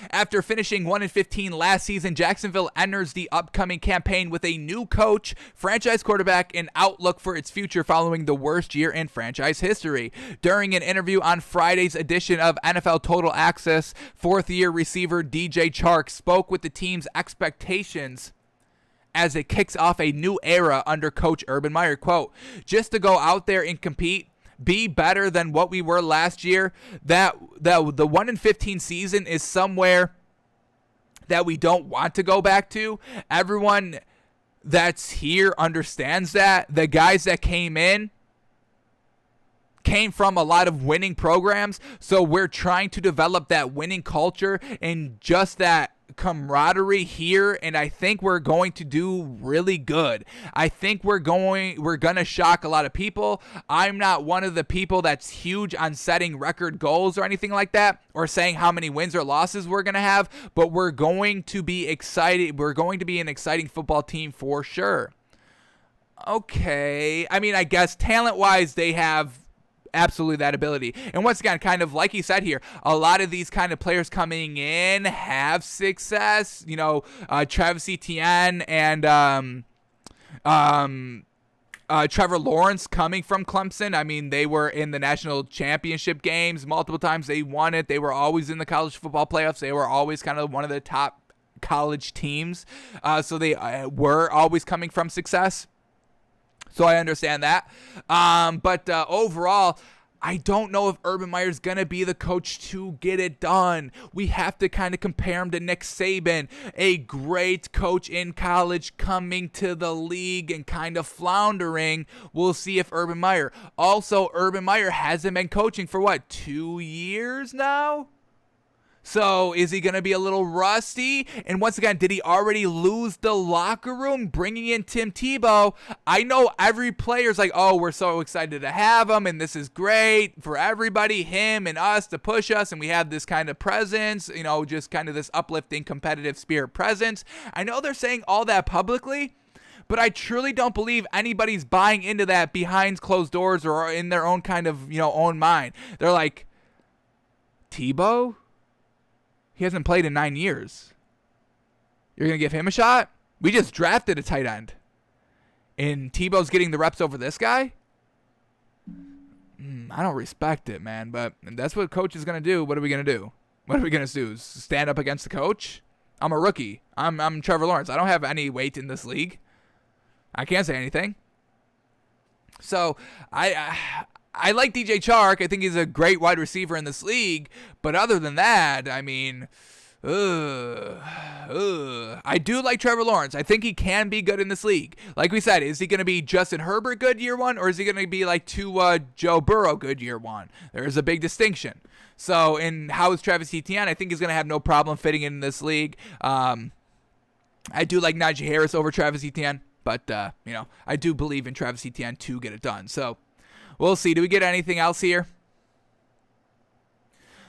After finishing 1-15 last season, Jacksonville enters the upcoming campaign with a new coach, franchise quarterback, and outlook for its future following the worst year in franchise history. During an interview on Friday's edition of NFL Total Access, fourth-year receiver DJ Chark spoke with the team's expectations as it kicks off a new era under Coach Urban Meyer. Quote, "Just to go out there and compete, be better than what we were last year. That the 1-15 season is somewhere that we don't want to go back to. Everyone that's here understands that. The guys that came from a lot of winning programs, so we're trying to develop that winning culture and just that camaraderie here, and I think we're going to do really good. I think we're gonna shock a lot of people. I'm not one of the people that's huge on setting record goals or anything like that, or saying how many wins or losses we're gonna have, but we're going to be excited. We're going to be an exciting football team for sure." Okay, I mean, I guess talent-wise, they have absolutely that ability. And once again, kind of like he said here, a lot of these kind of players coming in have success. You know, Travis Etienne and Trevor Lawrence coming from Clemson. I mean, they were in the national championship games multiple times. They won it. They were always in the college football playoffs. They were always kind of one of the top college teams. So they were always coming from success. So I understand that. But overall, I don't know if Urban Meyer's going to be the coach to get it done. We have to kind of compare him to Nick Saban, a great coach in college coming to the league and kind of floundering. We'll see if Urban Meyer. Also, Urban Meyer hasn't been coaching for, 2 years now? So is he going to be a little rusty? And once again, did he already lose the locker room bringing in Tim Tebow? I know every player's like, oh, we're so excited to have him, and this is great for everybody, him and us, to push us, and we have this kind of presence, you know, just kind of this uplifting competitive spirit presence. I know they're saying all that publicly, but I truly don't believe anybody's buying into that behind closed doors or in their own kind of, own mind. They're like, Tebow? He hasn't played in 9 years. You're going to give him a shot? We just drafted a tight end. And Tebow's getting the reps over this guy? I don't respect it, man. But that's what coach is going to do. What are we going to do? What are we going to do? Stand up against the coach? I'm a rookie. I'm Trevor Lawrence. I don't have any weight in this league. I can't say anything. So, I like DJ Chark. I think he's a great wide receiver in this league. But other than that, I mean, I do like Trevor Lawrence. I think he can be good in this league. Like we said, is he going to be Justin Herbert good year one, or is he going to be like Joe Burrow good year one? There is a big distinction. So, in how is Travis Etienne? I think he's going to have no problem fitting in this league. I do like Najee Harris over Travis Etienne, but I do believe in Travis Etienne to get it done. So, we'll see. Do we get anything else here?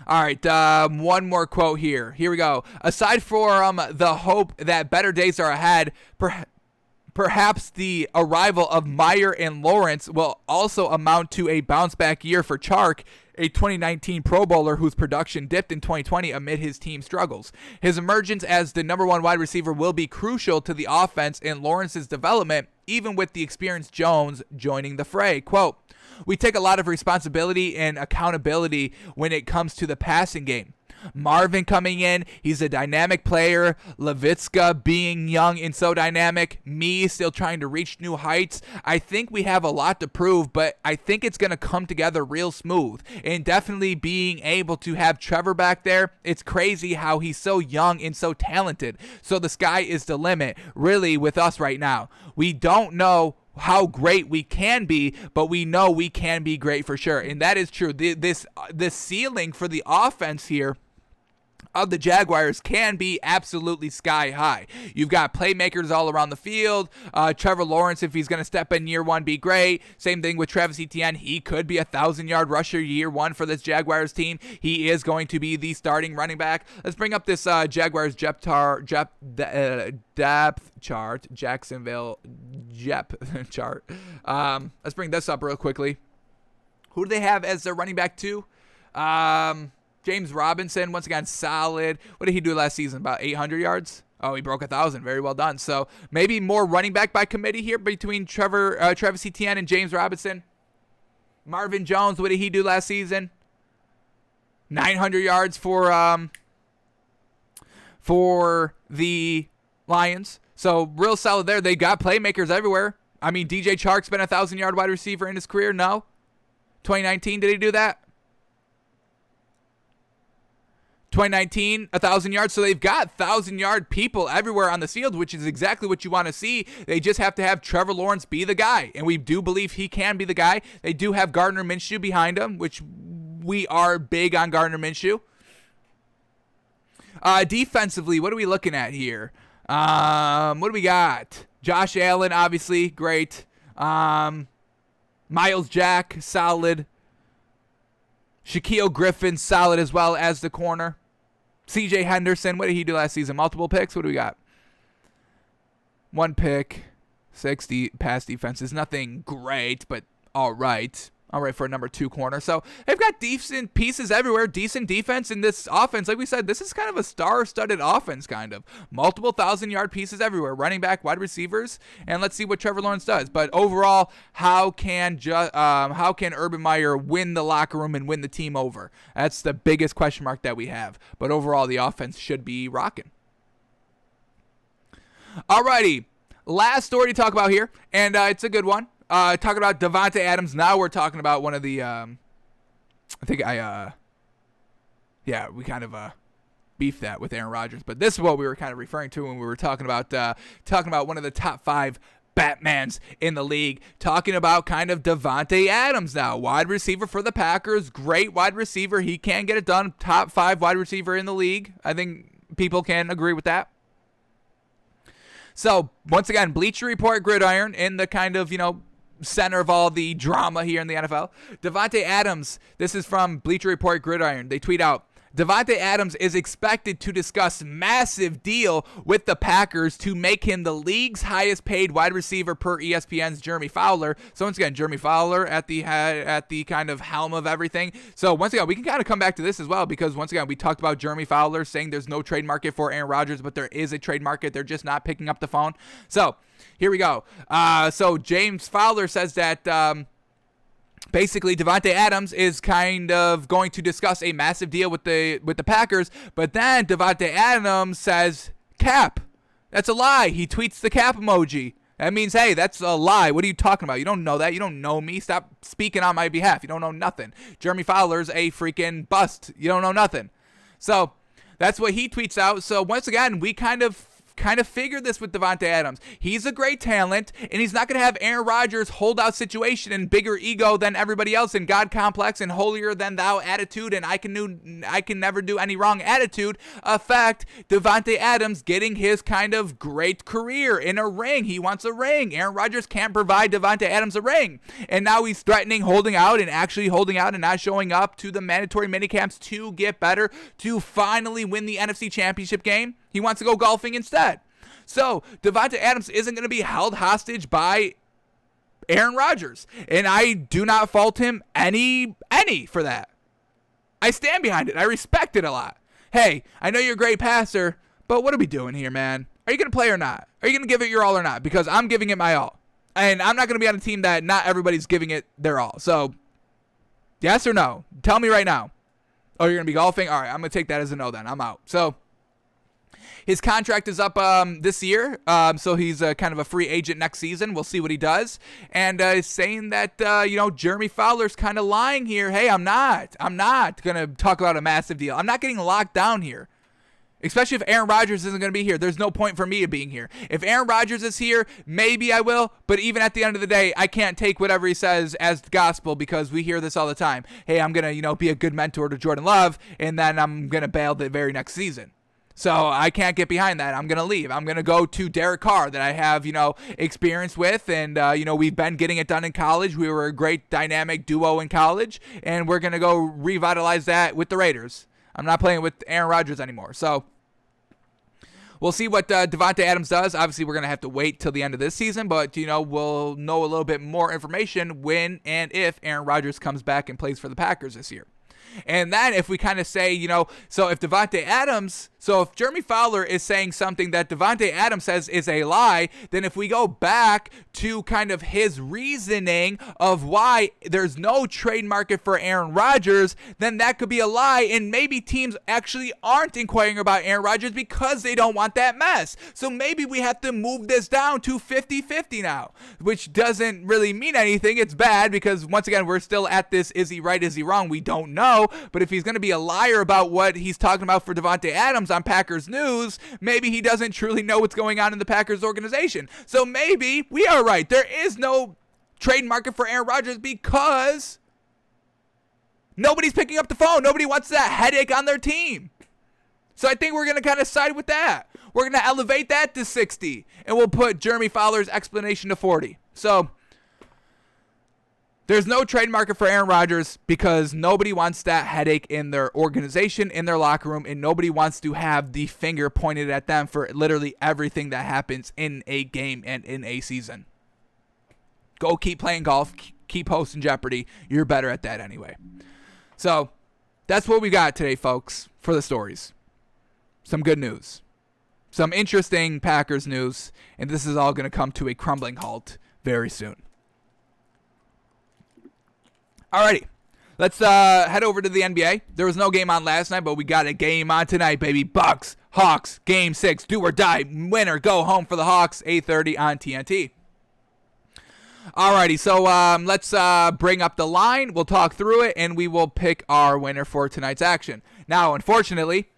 All right, one more quote here. Here we go. Aside from the hope that better days are ahead, perhaps the arrival of Meyer and Lawrence will also amount to a bounce-back year for Chark, a 2019 Pro Bowler whose production dipped in 2020 amid his team's struggles. His emergence as the number one wide receiver will be crucial to the offense and Lawrence's development, even with the experienced Jones joining the fray. Quote, "We take a lot of responsibility and accountability when it comes to the passing game. Marvin coming in, he's a dynamic player. Levitska being young and so dynamic. Me still trying to reach new heights. I think we have a lot to prove, but I think it's going to come together real smooth. And definitely being able to have Trevor back there, it's crazy how he's so young and so talented. So the sky is the limit, really, with us right now. We don't know how great we can be, but we know we can be great for sure." And that is true. This ceiling for the offense here of the Jaguars can be absolutely sky high. You've got playmakers all around the field. Trevor Lawrence, if he's going to step in year one, be great. Same thing with Travis Etienne. He could be a 1,000-yard rusher year one for this Jaguars team. He is going to be the starting running back. Let's bring up this Jaguars depth chart. Jacksonville depth chart. Let's bring this up real quickly. Who do they have as their running back two? James Robinson, once again, solid. What did he do last season? About 800 yards? Oh, he broke 1,000. Very well done. So maybe more running back by committee here between Travis Etienne and James Robinson. Marvin Jones, what did he do last season? 900 yards for the Lions. So real solid there. They got playmakers everywhere. I mean, DJ Chark's been a 1,000-yard wide receiver in his career. No? 2019, did he do that? 2019, 1,000 yards. So they've got 1,000-yard people everywhere on the field, which is exactly what you want to see. They just have to have Trevor Lawrence be the guy, and we do believe he can be the guy. They do have Gardner Minshew behind him, which we are big on Gardner Minshew. Defensively, what are we looking at here? What do we got? Josh Allen, obviously, great. Miles Jack, solid. Shaquille Griffin, solid as well as the corner. CJ Henderson, what did he do last season? Multiple picks? What do we got? 1 pick, 60 pass defenses. Nothing great, but all right. All right for a number 2 corner. So they've got decent pieces everywhere, decent defense in this offense. Like we said, this is kind of a star-studded offense, kind of. Multiple 1,000-yard pieces everywhere, running back, wide receivers, and let's see what Trevor Lawrence does. But overall, how can Urban Meyer win the locker room and win the team over? That's the biggest question mark that we have. But overall, the offense should be rocking. Alrighty, last story to talk about here, and it's a good one. Talking about Davante Adams. Now we're talking about one of the, we kind of beefed that with Aaron Rodgers. But this is what we were kind of referring to when we were talking about one of the top 5 Batmans in the league. Talking about kind of Davante Adams now. Wide receiver for the Packers. Great wide receiver. He can get it done. Top 5 wide receiver in the league. I think people can agree with that. So, once again, Bleacher Report Gridiron in the kind of, center of all the drama here in the NFL. Davante Adams, this is from Bleacher Report Gridiron. They tweet out, Davante Adams is expected to discuss massive deal with the Packers to make him the league's highest paid wide receiver per ESPN's Jeremy Fowler. So once again, Jeremy Fowler at the kind of helm of everything. So once again, we can kind of come back to this as well, because once again, we talked about Jeremy Fowler saying there's no trade market for Aaron Rodgers, but there is a trade market. They're just not picking up the phone. So here we go. So James Fowler says that basically Davante Adams is kind of going to discuss a massive deal with the Packers, but then Davante Adams says cap. That's a lie. He tweets the cap emoji. That means, hey, that's a lie. What are you talking about? You don't know that. You don't know me. Stop speaking on my behalf. You don't know nothing. Jeremy Fowler's a freaking bust. You don't know nothing. So That's what he tweets out. So once again, we kind of figured this with Davante Adams. He's a great talent, and he's not going to have Aaron Rodgers holdout situation and bigger ego than everybody else and God complex and holier than thou attitude and I can never do any wrong attitude affect Davante Adams getting his kind of great career in a ring. He wants a ring. Aaron Rodgers can't provide Davante Adams a ring. And now he's threatening holding out and actually holding out and not showing up to the mandatory minicamps to get better, to finally win the NFC Championship game. He wants to go golfing instead. So Davante Adams isn't going to be held hostage by Aaron Rodgers. And I do not fault him any for that. I stand behind it. I respect it a lot. Hey, I know you're a great passer, but what are we doing here, man? Are you going to play or not? Are you going to give it your all or not? Because I'm giving it my all. And I'm not going to be on a team that not everybody's giving it their all. So, yes or no? Tell me right now. Oh, you're going to be golfing? All right, I'm going to take that as a no then. I'm out. So, his contract is up this year, so he's kind of a free agent next season. We'll see what he does. And saying that, Jeremy Fowler's kind of lying here. Hey, I'm not going to talk about a massive deal. I'm not getting locked down here, especially if Aaron Rodgers isn't going to be here. There's no point for me being here. If Aaron Rodgers is here, maybe I will. But even at the end of the day, I can't take whatever he says as gospel because we hear this all the time. Hey, I'm going to, be a good mentor to Jordan Love, and then I'm going to bail the very next season. So I can't get behind that. I'm going to leave. I'm going to go to Derek Carr that I have, experience with. And, we've been getting it done in college. We were a great dynamic duo in college. And we're going to go revitalize that with the Raiders. I'm not playing with Aaron Rodgers anymore. So we'll see what Davante Adams does. Obviously, we're going to have to wait till the end of this season. But, we'll know a little bit more information when and if Aaron Rodgers comes back and plays for the Packers this year. And then if we kind of say, so if if Jeremy Fowler is saying something that Davante Adams says is a lie, then if we go back to kind of his reasoning of why there's no trade market for Aaron Rodgers, then that could be a lie. And maybe teams actually aren't inquiring about Aaron Rodgers because they don't want that mess. So maybe we have to move this down to 50-50 now, which doesn't really mean anything. It's bad because, once again, we're still at this, is he right, is he wrong? We don't know. But if he's going to be a liar about what he's talking about for Davante Adams on Packers News, maybe he doesn't truly know what's going on in the Packers organization. So maybe we are right. There is no trade market for Aaron Rodgers because nobody's picking up the phone. Nobody wants that headache on their team. So I think we're going to kind of side with that. We're going to elevate that to 60, and we'll put Jeremy Fowler's explanation to 40. So there's no trade market for Aaron Rodgers because nobody wants that headache in their organization, in their locker room, and nobody wants to have the finger pointed at them for literally everything that happens in a game and in a season. Go keep playing golf, keep hosting Jeopardy. You're better at that anyway. So that's what we got today, folks, for the stories. Some good news. Some interesting Packers news, and this is all going to come to a crumbling halt very soon. Alrighty, let's head over to the NBA. There was no game on last night, but we got a game on tonight, baby. Bucs, Hawks, Game 6, do or die, winner, go home for the Hawks, 8:30 on TNT. Alrighty, so let's bring up the line. We'll talk through it, and we will pick our winner for tonight's action. Now, unfortunately,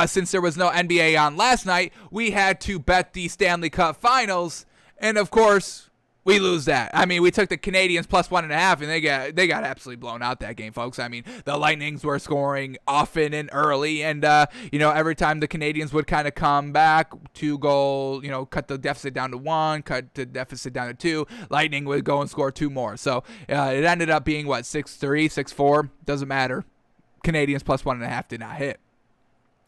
since there was no NBA on last night, we had to bet the Stanley Cup Finals, and of course, we lose that. I mean, we took the Canadians plus 1.5, and they got absolutely blown out that game, folks. I mean, the Lightnings were scoring often and early, and every time the Canadians would kind of come back to go, cut the deficit down to 1, cut the deficit down to 2, Lightning would go and score 2 more. So it ended up being 6-3, 6-4, doesn't matter. Canadians plus 1.5 did not hit.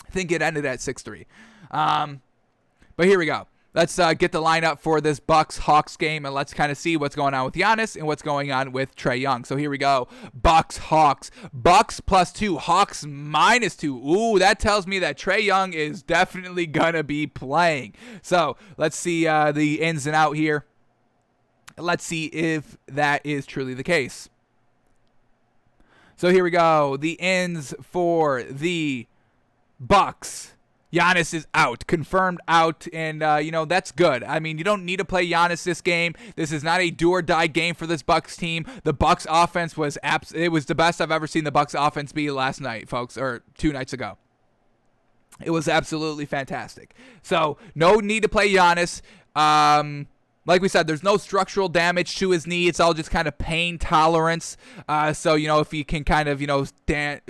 I think it ended at 6-3. But here we go. Let's get the lineup for this Bucs-Hawks game, and let's kind of see what's going on with Giannis and what's going on with Trae Young. So here we go. Bucs-Hawks. Bucs plus 2. Hawks minus 2. Ooh, that tells me that Trae Young is definitely going to be playing. So let's see the ins and out here. Let's see if that is truly the case. So here we go. The ins for the Bucs. Giannis is out, confirmed out, and, that's good. I mean, you don't need to play Giannis this game. This is not a do-or-die game for this Bucs team. The Bucs offense was it was the best I've ever seen the Bucs offense be last night, folks, or 2 nights ago. It was absolutely fantastic. So no need to play Giannis. Like we said, there's no structural damage to his knee. It's all just kind of pain tolerance. So, if he can kind of,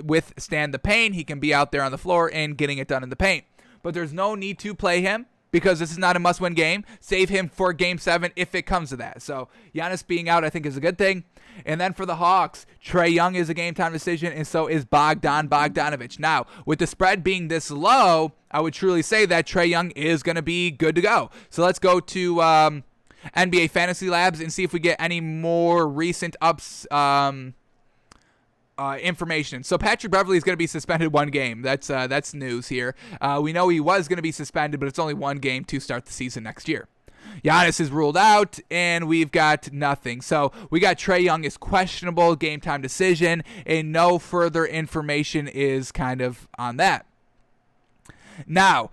withstand the pain, he can be out there on the floor and getting it done in the paint. But there's no need to play him because this is not a must-win game. Save him for Game 7 if it comes to that. So Giannis being out, I think, is a good thing. And then for the Hawks, Trae Young is a game-time decision, and so is Bogdanovich. Now, with the spread being this low, I would truly say that Trae Young is going to be good to go. So let's go to NBA Fantasy Labs and see if we get any more recent information. So Patrick Beverley is going to be suspended 1 game. That's news here. We know he was going to be suspended, but it's only 1 game to start the season next year. Giannis is ruled out, and we've got nothing. So we got Trae Young is questionable, game time decision, and no further information is kind of on that. Now,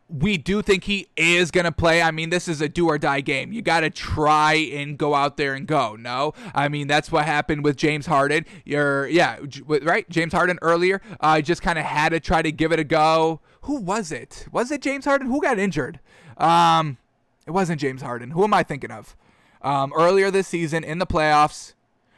we do think he is going to play. I mean, this is a do-or-die game. You got to try and go out there and go. No? I mean, that's what happened with James Harden. Right? James Harden earlier just kind of had to try to give it a go. Who was it? Was it James Harden? Who got injured? It wasn't James Harden. Who am I thinking of? Earlier this season in the playoffs,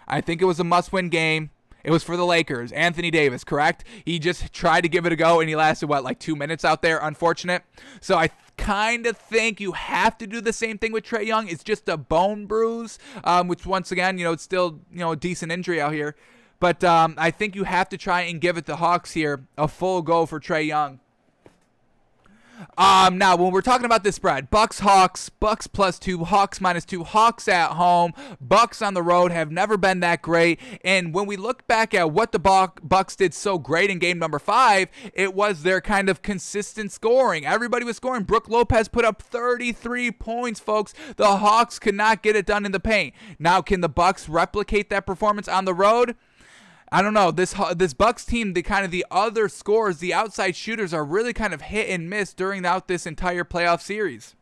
I think it was a must-win game. It was for the Lakers. Anthony Davis, correct? He just tried to give it a go, and he lasted, 2 minutes out there? Unfortunate. So I kind of think you have to do the same thing with Trae Young. It's just a bone bruise, which once again, it's still, a decent injury out here. But I think you have to try and give it the Hawks here a full go for Trae Young. Now, when we're talking about this spread, Bucks, Hawks, Bucks +2, Hawks -2, Hawks at home, Bucks on the road have never been that great. And when we look back at what the Bucks did so great in game number 5, it was their kind of consistent scoring. Everybody was scoring. Brook Lopez put up 33 points, folks. The Hawks could not get it done in the paint. Now, can the Bucks replicate that performance on the road? I don't know. This Bucks team, the other scorers, the outside shooters are really kind of hit and miss during this entire playoff series.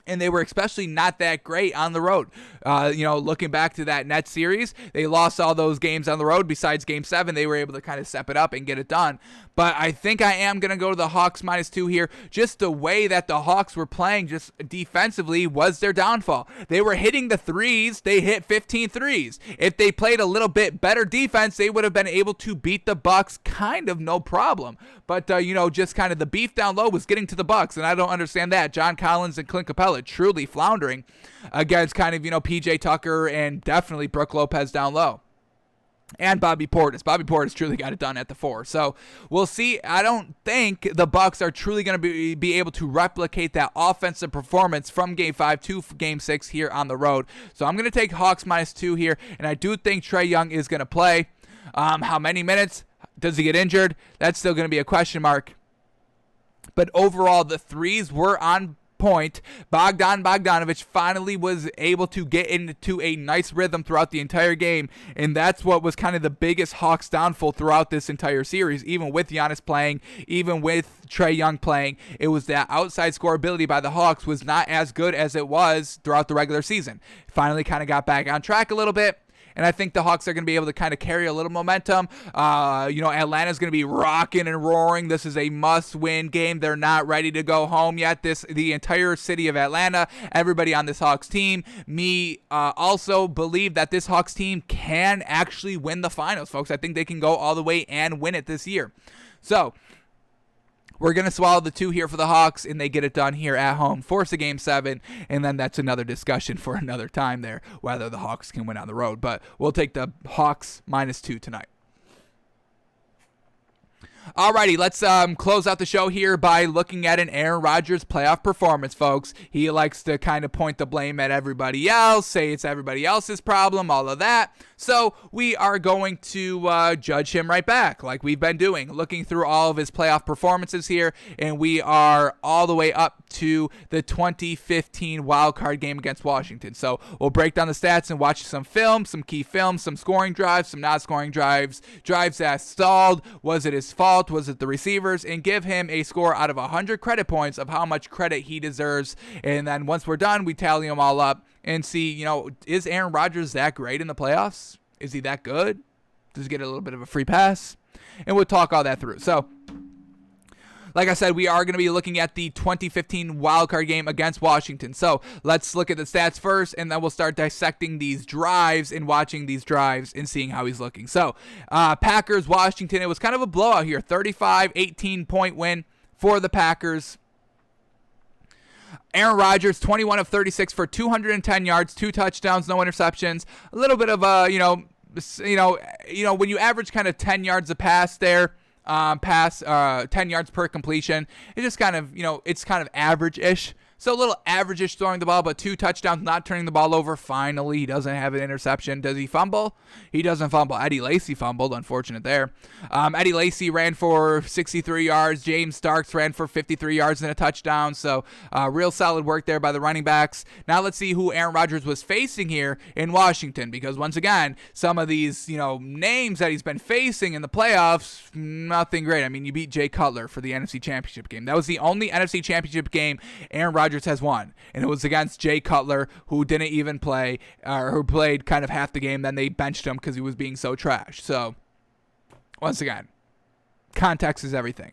And they were especially not that great on the road. Looking back to that Nets series, they lost all those games on the road. Besides Game 7, they were able to kind of step it up and get it done. But I think I am going to go to the Hawks -2 here. Just the way that the Hawks were playing just defensively was their downfall. They were hitting the threes. They hit 15 threes. If they played a little bit better defense, they would have been able to beat the Bucks kind of no problem. But, just kind of the beef down low was getting to the Bucks, and I don't understand that. John Collins and Clint Capella truly floundering against kind of, PJ Tucker and definitely Brook Lopez down low. And Bobby Portis. Bobby Portis truly got it done at the 4. So we'll see. I don't think the Bucks are truly going to be able to replicate that offensive performance from Game 5 to Game 6 here on the road. So I'm going to take Hawks -2 here, and I do think Trae Young is going to play. How many minutes? Does he get injured? That's still going to be a question mark. But overall, the threes were on point. Bogdanovich finally was able to get into a nice rhythm throughout the entire game, and that's what was kind of the biggest Hawks downfall throughout this entire series. Even with Giannis playing, even with Trae Young playing, it was that outside scoreability by the Hawks was not as good as it was throughout the regular season. Finally kind of got back on track a little bit. And I think the Hawks are going to be able to kind of carry a little momentum. Atlanta's going to be rocking and roaring. This is a must-win game. They're not ready to go home yet. The entire city of Atlanta, everybody on this Hawks team, also believe that this Hawks team can actually win the finals, folks. I think they can go all the way and win it this year. So we're going to swallow the 2 here for the Hawks, and they get it done here at home, force a Game 7, and then that's another discussion for another time there, whether the Hawks can win on the road. But we'll take the Hawks -2 tonight. Alrighty, let's close out the show here by looking at an Aaron Rodgers playoff performance, folks. He likes to kind of point the blame at everybody else, say it's everybody else's problem, all of that. So we are going to judge him right back, like we've been doing, looking through all of his playoff performances here, and we are all the way up to the 2015 wildcard game against Washington. So we'll break down the stats and watch some film, some key films, some scoring drives, some not scoring drives, drives that stalled. Was it his fault? Was it the receivers? And give him a score out of 100 credit points of how much credit he deserves. And then once we're done, we tally them all up and see, is Aaron Rodgers that great in the playoffs? Is he that good? Does he get a little bit of a free pass? And we'll talk all that through. So like I said, we are going to be looking at the 2015 wildcard game against Washington. So let's look at the stats first, and then we'll start dissecting these drives and watching these drives and seeing how he's looking. So Packers, Washington, it was kind of a blowout here. 35-18 point win for the Packers. Aaron Rodgers, 21 of 36 for 210 yards, 2 touchdowns, no interceptions. A little bit of a, when you average kind of 10 yards a pass there, 10 yards per completion, it just kind of, it's kind of average-ish. So a little average-ish throwing the ball, but 2 touchdowns, not turning the ball over. Finally, he doesn't have an interception. Does he fumble? He doesn't fumble. Eddie Lacy fumbled. Unfortunate there. Eddie Lacy ran for 63 yards. James Starks ran for 53 yards and a touchdown. So real solid work there by the running backs. Now let's see who Aaron Rodgers was facing here in Washington, because once again, some of these names that he's been facing in the playoffs, nothing great. I mean, you beat Jay Cutler for the NFC Championship game. That was the only NFC Championship game Aaron Rodgers has won, and it was against Jay Cutler, who didn't even play, or who played kind of half the game. Then they benched him because he was being so trash. So once again, context is everything.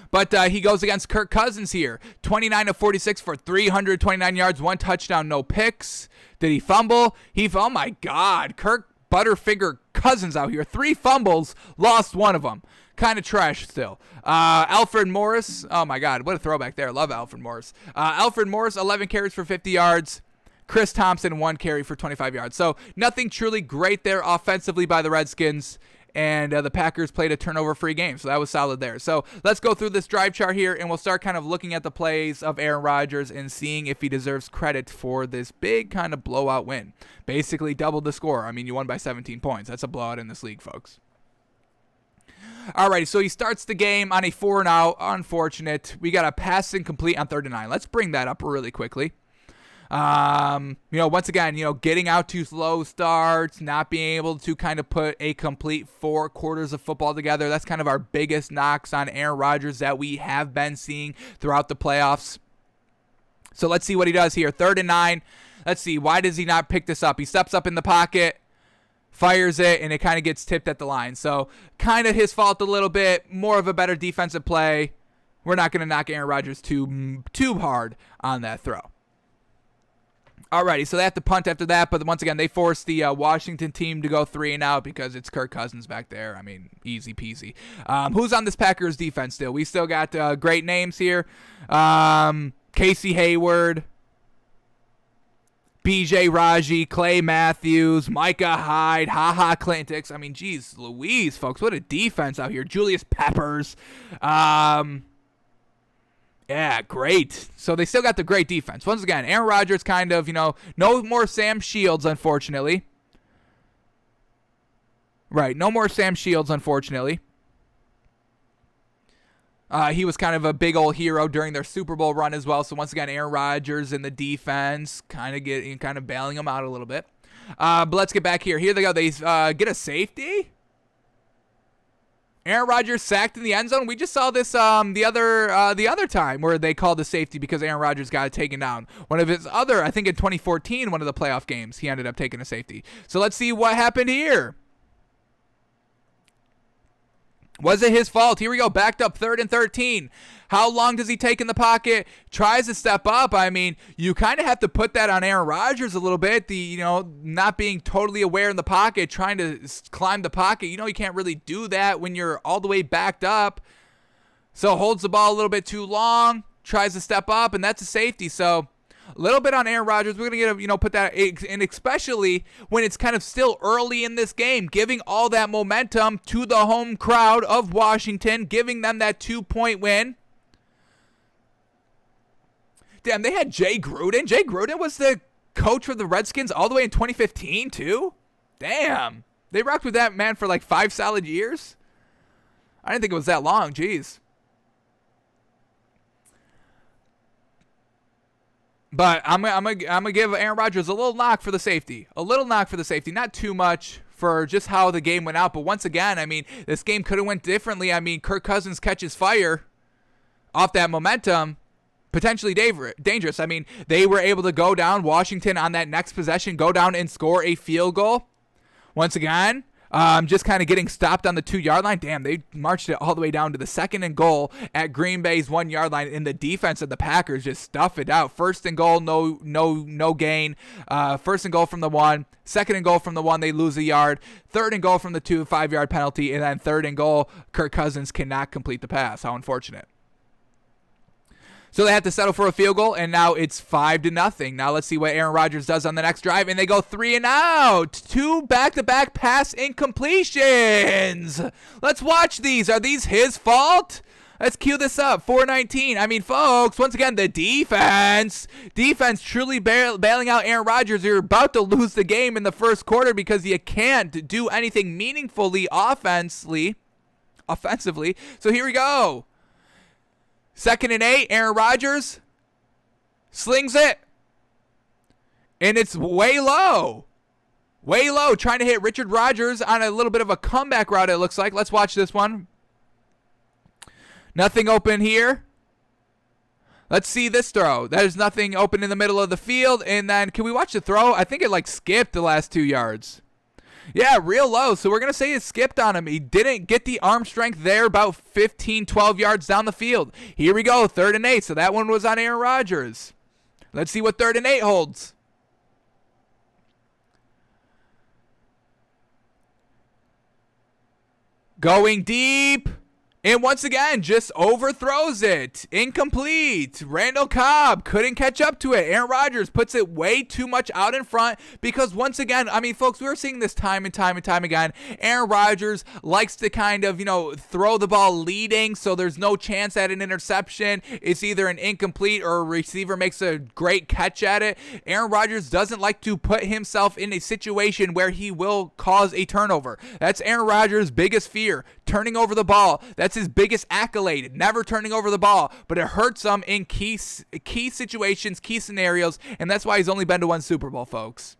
But he goes against Kirk Cousins here. 29 of 46 for 329 yards, 1 touchdown, no picks. Did he fumble? Oh my God, Kirk Butterfinger Cousins out here. 3 fumbles, lost 1 of them. Kind of trash still. Alfred Morris. Oh, my God. What a throwback there. Love Alfred Morris. Alfred Morris, 11 carries for 50 yards. Chris Thompson, 1 carry for 25 yards. So nothing truly great there offensively by the Redskins. And the Packers played a turnover-free game, so that was solid there. So let's go through this drive chart here, and we'll start kind of looking at the plays of Aaron Rodgers and seeing if he deserves credit for this big kind of blowout win. Basically doubled the score. I mean, you won by 17 points. That's a blowout in this league, folks. Alrighty, so he starts the game on a 4-and-out. Unfortunate. We got a pass incomplete on 3rd and 9. Let's bring that up really quickly. Once again, getting out to slow starts, not being able to kind of put a complete 4 quarters of football together. That's kind of our biggest knocks on Aaron Rodgers that we have been seeing throughout the playoffs. So let's see what he does here. 3rd and 9. Let's see. Why does he not pick this up? He steps up in the pocket, fires it, and it kind of gets tipped at the line. So kind of his fault a little bit. More of a better defensive play. We're not going to knock Aaron Rodgers too hard on that throw. Alrighty, so they have to punt after that, but once again, they force the Washington team to go 3-and-out because it's Kirk Cousins back there. I mean, easy peasy. Who's on this Packers defense still? We still got great names here. Casey Hayward, B.J. Raji, Clay Matthews, Micah Hyde, HaHa Clintix. I mean, geez Louise, folks, what a defense out here. Julius Peppers. Yeah, great. So they still got the great defense. Once again, Aaron Rodgers kind of, no more Sam Shields, unfortunately. Right, no more Sam Shields, unfortunately. He was kind of a big old hero during their Super Bowl run as well. So once again, Aaron Rodgers in the defense, kind of bailing them out a little bit. But let's get back here. Here they go. They get a safety. Aaron Rodgers sacked in the end zone. We just saw this the other time where they called the safety because Aaron Rodgers got it taken down. One of his other, I think in 2014, one of the playoff games, he ended up taking a safety. So let's see what happened here. Was it his fault? Here we go. Backed up 3rd and 13. How long does he take in the pocket? Tries to step up. I mean, you kind of have to put that on Aaron Rodgers a little bit. Not being totally aware in the pocket, trying to climb the pocket. You can't really do that when you're all the way backed up. So holds the ball a little bit too long. Tries to step up, and that's a safety. So a little bit on Aaron Rodgers. We're going to put that, and especially when it's kind of still early in this game, giving all that momentum to the home crowd of Washington, giving them that 2-point win. Damn, they had Jay Gruden. Jay Gruden was the coach for the Redskins all the way in 2015, too? Damn. They rocked with that man for like 5 solid years? I didn't think it was that long. Jeez. But I'm gonna give Aaron Rodgers a little knock for the safety. Not too much for just how the game went out. But once again, I mean, this game could have went differently. I mean, Kirk Cousins catches fire off that momentum. Potentially dangerous. I mean, they were able to go down Washington on that next possession, go down and score a field goal. Once again, Just kind of getting stopped on the 2-yard line. Damn, they marched it all the way down to the 2nd and goal at Green Bay's 1-yard line, and the defense of the Packers just stuff it out. 1st and goal, no gain. 1st and goal from the 1. 2nd and goal from the 1, they lose a yard. 3rd and goal from the 2, 5-yard penalty, and then 3rd and goal, Kirk Cousins cannot complete the pass. How unfortunate. So they have to settle for a field goal, and now it's 5-0. Now let's see what Aaron Rodgers does on the next drive, and they go 3 and out. 2 back-to-back pass incompletions. Let's watch these. Are these his fault? Let's cue this up. 4:19. I mean, folks, once again, the defense truly bailing out Aaron Rodgers. You're about to lose the game in the first quarter because you can't do anything meaningfully offensively. So here we go. 2nd and 8, Aaron Rodgers slings it. And it's way low. Way low, trying to hit Richard Rodgers on a little bit of a comeback route, it looks like. Let's watch this one. Nothing open here. Let's see this throw. There's nothing open in the middle of the field. And then, can we watch the throw? I think it skipped the last 2 yards. Yeah, real low. So we're going to say it skipped on him. He didn't get the arm strength there about 15, 12 yards down the field. Here we go, 3rd and 8. So that one was on Aaron Rodgers. Let's see what 3rd and 8 holds. Going deep. And once again, just overthrows it. Incomplete. Randall Cobb couldn't catch up to it. Aaron Rodgers puts it way too much out in front because once again, I mean, folks, we're seeing this time and time again. Aaron Rodgers likes to kind of, throw the ball leading so there's no chance at an interception. It's either an incomplete or a receiver makes a great catch at it. Aaron Rodgers doesn't like to put himself in a situation where he will cause a turnover. That's Aaron Rodgers' biggest fear, turning over the ball. That's his biggest accolade, never turning over the ball, but it hurts him in key situations, key scenarios, and that's why he's only been to 1 Super Bowl, folks.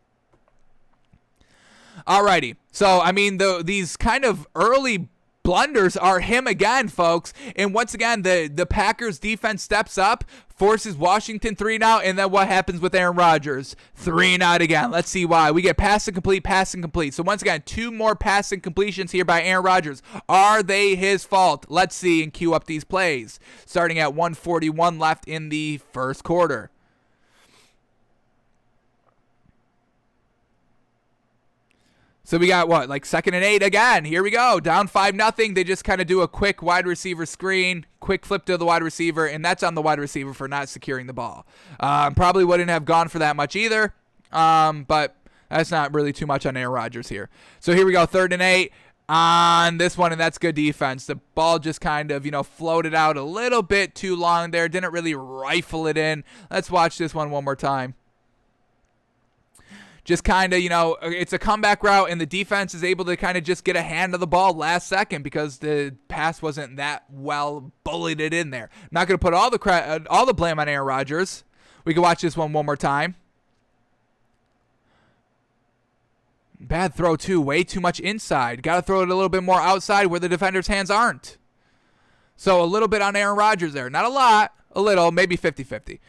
Alrighty, so I mean, these kind of early blunders are him again, folks, and once again, the Packers defense steps up, forces Washington 3 and out, and then what happens with Aaron Rodgers? 3 and out again. Let's see why. We get pass incomplete. So once again, 2 more pass incompletions here by Aaron Rodgers. Are they his fault? Let's see and cue up these plays. Starting at 1:41 left in the first quarter. So we got what, 2nd and 8 again. Here we go. Down 5-0. They just kind of do a quick wide receiver screen, quick flip to the wide receiver, and that's on the wide receiver for not securing the ball. Probably wouldn't have gone for that much either, but that's not really too much on Aaron Rodgers here. So here we go, 3rd and 8 on this one, and that's good defense. The ball just kind of, floated out a little bit too long there. Didn't really rifle it in. Let's watch this one more time. Just kind of, it's a comeback route, and the defense is able to kind of just get a hand of the ball last second because the pass wasn't that well bulleted in there. Not going to put all the blame on Aaron Rodgers. We can watch this one more time. Bad throw, too. Way too much inside. Got to throw it a little bit more outside where the defender's hands aren't. So a little bit on Aaron Rodgers there. Not a lot. A little. Maybe 50-50.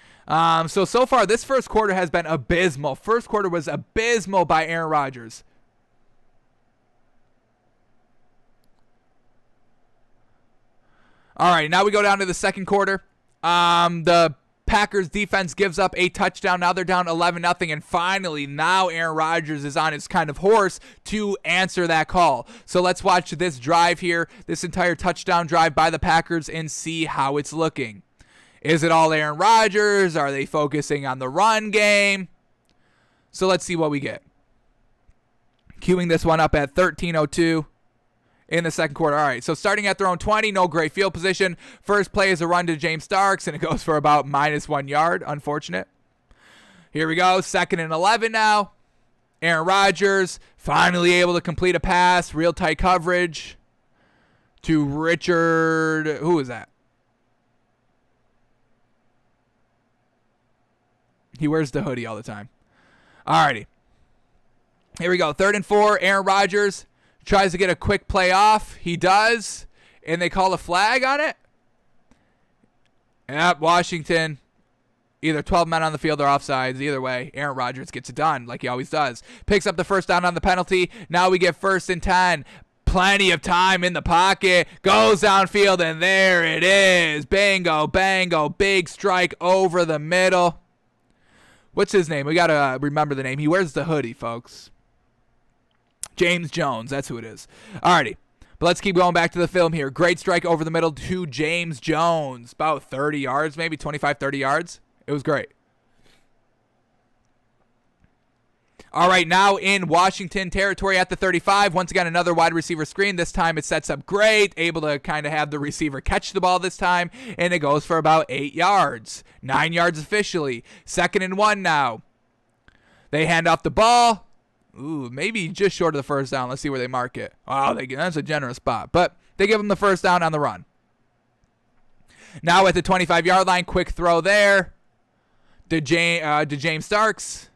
So far, this first quarter has been abysmal. First quarter was abysmal by Aaron Rodgers. All right, now we go down to the second quarter. The Packers defense gives up a touchdown. Now they're down 11-0, and finally, now Aaron Rodgers is on his kind of horse to answer that call. So let's watch this drive here, this entire touchdown drive by the Packers, and see how it's looking. Is it all Aaron Rodgers? Are they focusing on the run game? So let's see what we get. Queuing this one up at 13:02 in the second quarter. All right, so starting at their own 20, no great field position. First play is a run to James Starks, and it goes for about -1 yard. Unfortunate. Here we go, 2nd and 11 now. Aaron Rodgers finally able to complete a pass. Real tight coverage to Richard. Who is that? He wears the hoodie all the time. Alrighty. Here we go. 3rd and 4. Aaron Rodgers tries to get a quick play off. He does. And they call a flag on it. Yep, Washington Either 12 men on the field or offsides. Either way, Aaron Rodgers gets it done like he always does. Picks up the first down on the penalty. Now we get 1st and 10. Plenty of time in the pocket. Goes downfield, and there it is. Bango, bango. Big strike over the middle. What's his name? We got to remember the name. He wears the hoodie, folks. James Jones. That's who it is. Alrighty. But let's keep going back to the film here. Great strike over the middle to James Jones. About 30 yards, maybe 25, 30 yards. It was great. All right, now in Washington territory at the 35. Once again, another wide receiver screen. This time it sets up great. Able to kind of have the receiver catch the ball this time. And it goes for about 8 yards. 9 yards officially. 2nd and 1 now. They hand off the ball. Ooh, maybe just short of the first down. Let's see where they mark it. Wow, that's a generous spot. But they give them the first down on the run. Now at the 25-yard line, quick throw there to James Starks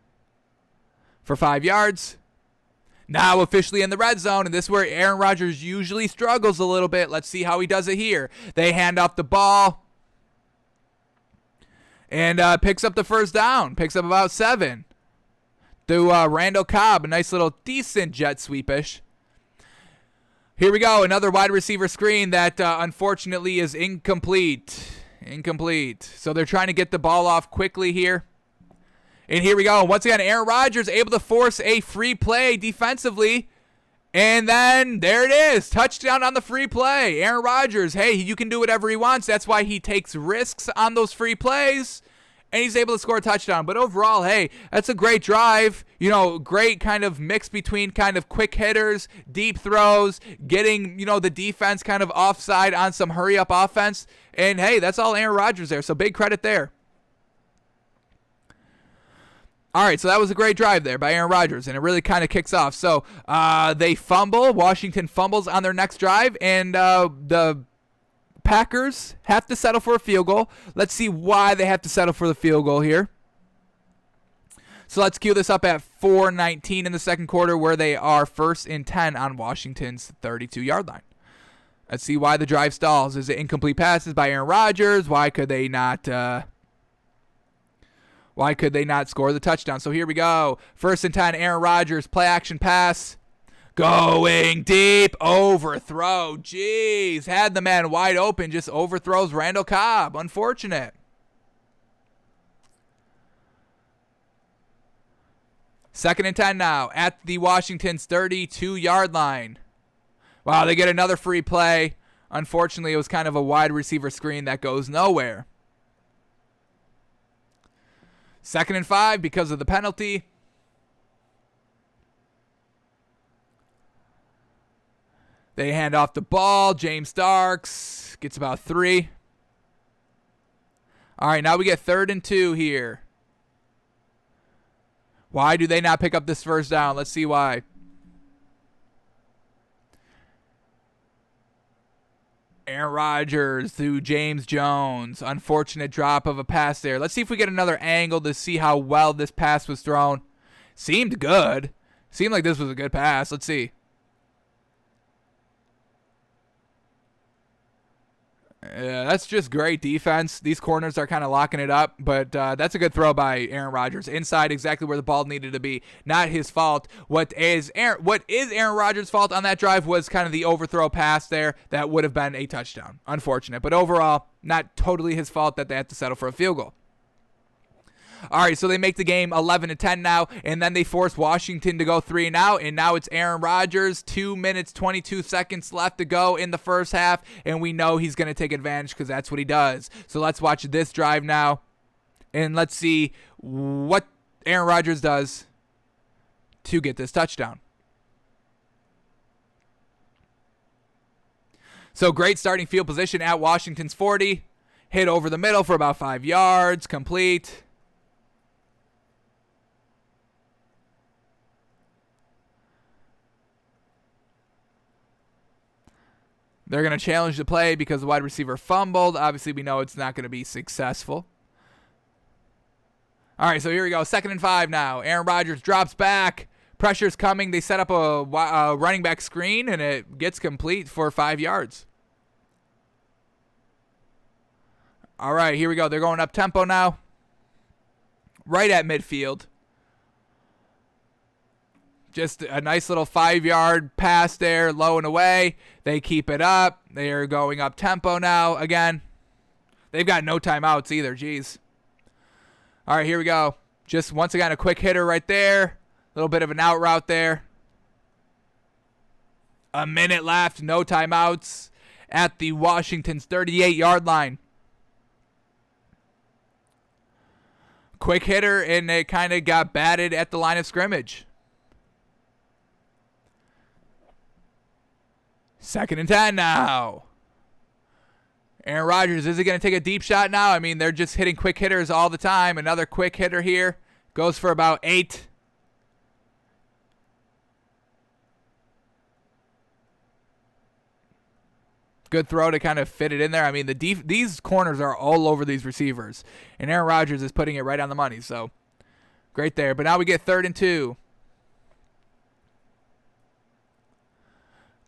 for 5 yards. Now officially in the red zone, and this is where Aaron Rodgers usually struggles a little bit. Let's see how he does it here. They hand off the ball and picks up the first down. Picks up about 7. To Randall Cobb, a nice little decent jet sweepish. Here we go, another wide receiver screen that unfortunately is incomplete. So they're trying to get the ball off quickly here. And here we go. Once again, Aaron Rodgers able to force a free play defensively. And then there it is. Touchdown on the free play. Aaron Rodgers, hey, you can do whatever he wants. That's why he takes risks on those free plays. And he's able to score a touchdown. But overall, hey, that's a great drive. Great kind of mix between kind of quick hitters, deep throws, getting, the defense kind of offside on some hurry-up offense. And, hey, that's all Aaron Rodgers there. So big credit there. All right, so that was a great drive there by Aaron Rodgers, and it really kind of kicks off. So they fumble. Washington fumbles on their next drive, and the Packers have to settle for a field goal. Let's see why they have to settle for the field goal here. So let's cue this up at 4:19 in the second quarter, where they are 1st and 10 on Washington's 32-yard line. Let's see why the drive stalls. Is it incomplete passes by Aaron Rodgers? Why could they not score the touchdown? So here we go. 1st and 10, Aaron Rodgers, play action pass. Going deep, overthrow. Jeez, had the man wide open, just overthrows Randall Cobb. Unfortunate. 2nd and 10 now at the Washington's 32-yard line. Wow, they get another free play. Unfortunately, it was kind of a wide receiver screen that goes nowhere. 2nd and 5 because of the penalty. They hand off the ball. James Starks gets about 3. All right, now we get 3rd and 2 here. Why do they not pick up this first down? Let's see why. Aaron Rodgers to James Jones. Unfortunate drop of a pass there. Let's see if we get another angle to see how well this pass was thrown. Seemed good. Seemed like this was a good pass. Let's see. Yeah, that's just great defense. These corners are kind of locking it up, but that's a good throw by Aaron Rodgers. Inside, exactly where the ball needed to be. Not his fault. What is Aaron Rodgers' fault on that drive was kind of the overthrow pass there. That would have been a touchdown. Unfortunate, but overall, not totally his fault that they had to settle for a field goal. All right, so they make the game 11-10 now, and then they force Washington to go 3 and out, and now it's Aaron Rodgers. 2 minutes, 22 seconds left to go in the first half, and we know he's going to take advantage because that's what he does. So let's watch this drive now, and let's see what Aaron Rodgers does to get this touchdown. So great starting field position at Washington's 40. Hit over the middle for about 5 yards, complete. They're going to challenge the play because the wide receiver fumbled. Obviously, we know it's not going to be successful. All right, so here we go. 2nd and 5 now. Aaron Rodgers drops back. Pressure's coming. They set up a running back screen, and it gets complete for 5 yards. All right, here we go. They're going up tempo now. right at midfield. Just a nice little 5-yard pass there, low and away. They keep it up. They are going up tempo now again. They've got no timeouts either. Jeez. All right, here we go. Just once again, a quick hitter right there. A little bit of an out route there. A minute left. No timeouts at the Washington's 38-yard line. Quick hitter, and it kind of got batted at the line of scrimmage. 2nd and 10 now. Aaron Rodgers, is he going to take a deep shot now? I mean, they're just hitting quick hitters all the time. Another quick hitter here. Goes for about 8. Good throw to kind of fit it in there. I mean, these corners are all over these receivers. And Aaron Rodgers is putting it right on the money. So, great there. But now we get 3rd and 2.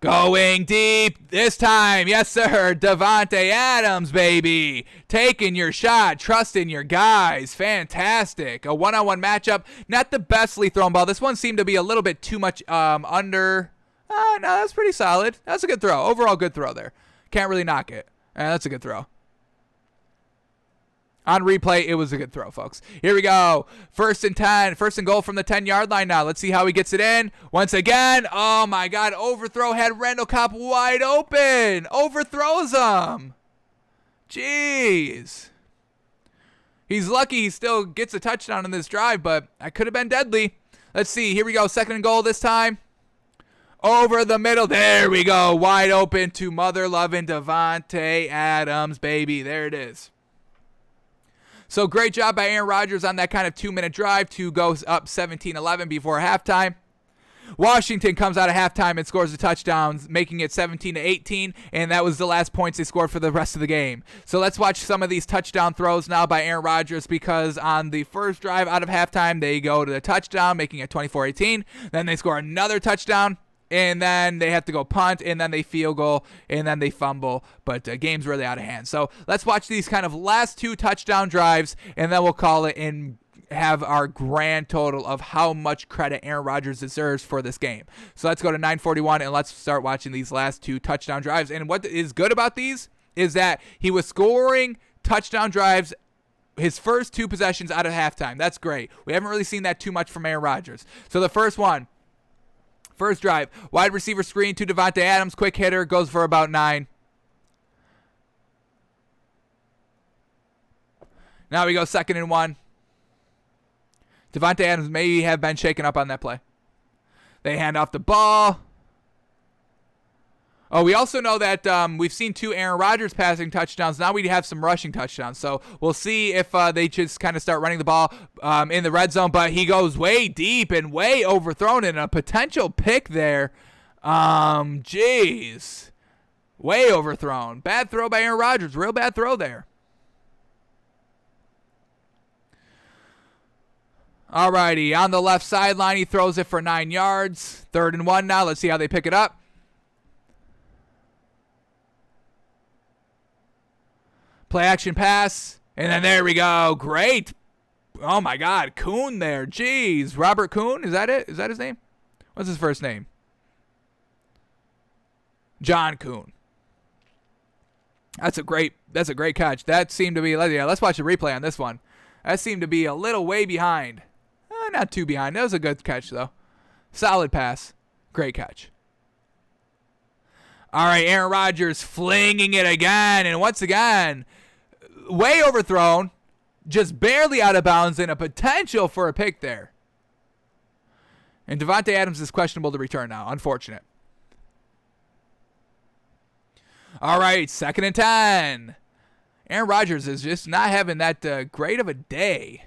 Going deep this time. Yes, sir. Davante Adams, baby. Taking your shot. Trusting your guys. Fantastic. A one-on-one matchup. Not the bestly thrown ball. This one seemed to be a little bit too much under. No, that's pretty solid. That's a good throw. Overall good throw there. Can't really knock it. That's a good throw. On replay, it was a good throw, folks. Here we go. 1st and 10. 1st and goal from the 10-yard line now. Let's see how he gets it in. Once again. Oh, my God. Overthrow had Randall Cobb wide open. Overthrows him. Jeez. He's lucky he still gets a touchdown in this drive, but that could have been deadly. Let's see. Here we go. 2nd and goal this time. Over the middle. There we go. Wide open to mother-loving Davante Adams, baby. There it is. So great job by Aaron Rodgers on that kind of 2-minute drive to go up 17-11 before halftime. Washington comes out of halftime and scores a touchdown, making it 17-18, and that was the last points they scored for the rest of the game. So let's watch some of these touchdown throws now by Aaron Rodgers, because on the first drive out of halftime, they go to the touchdown, making it 24-18. Then they score another touchdown, and then they have to go punt, and then they field goal, and then they fumble. But game's really out of hand. So let's watch these kind of last 2 touchdown drives, and then we'll call it and have our grand total of how much credit Aaron Rodgers deserves for this game. So let's go to 9:41, and let's start watching these last 2 touchdown drives. And what is good about these is that he was scoring touchdown drives his first 2 possessions out of halftime. That's great. We haven't really seen that too much from Aaron Rodgers. So the first one. First drive, wide receiver screen to Davante Adams, quick hitter, goes for about 9. Now we go 2nd and 1. Davante Adams may have been shaken up on that play. They hand off the ball. Oh, we also know that we've seen 2 Aaron Rodgers passing touchdowns. Now we have some rushing touchdowns. So we'll see if they just kind of start running the ball in the red zone. But he goes way deep and way overthrown, and a potential pick there. Jeez. Way overthrown. Bad throw by Aaron Rodgers. Real bad throw there. Alrighty, on the left sideline, he throws it for 9 yards. 3rd and 1 now. Let's see how they pick it up. Play action pass, and then there we go. Great. Oh, my God. Kuhn there. Jeez. Robert Kuhn, is that it? Is that his name? What's his first name? John Kuhn. That's a great catch. That seemed to be, yeah, let's watch the replay on this one. That seemed to be a little way behind. Not too behind. That was a good catch, though. Solid pass. Great catch. All right, Aaron Rodgers flinging it again, and once again, way overthrown, just barely out of bounds, and a potential for a pick there. And Davante Adams is questionable to return now. Unfortunate. All right, 2nd and 10. Aaron Rodgers is just not having that great of a day.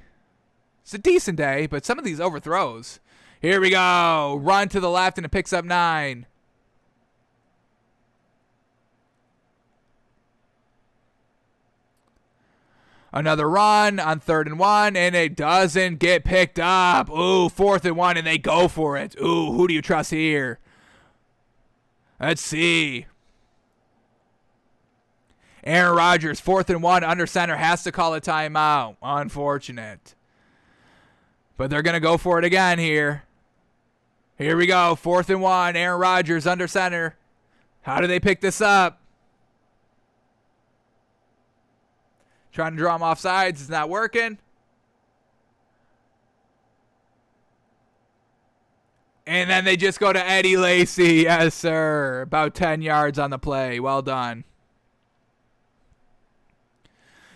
It's a decent day, but some of these overthrows. Here we go. Run to the left, and it picks up 9. Another run on 3rd and 1, and it doesn't get picked up. Ooh, 4th and 1, and they go for it. Ooh, who do you trust here? Let's see. Aaron Rodgers, 4th and 1, under center, has to call a timeout. Unfortunate. But they're going to go for it again here. Here we go. 4th and 1. Aaron Rodgers under center. How do they pick this up? Trying to draw him off sides. It's not working. And then they just go to Eddie Lacy. Yes, sir. About 10 yards on the play. Well done.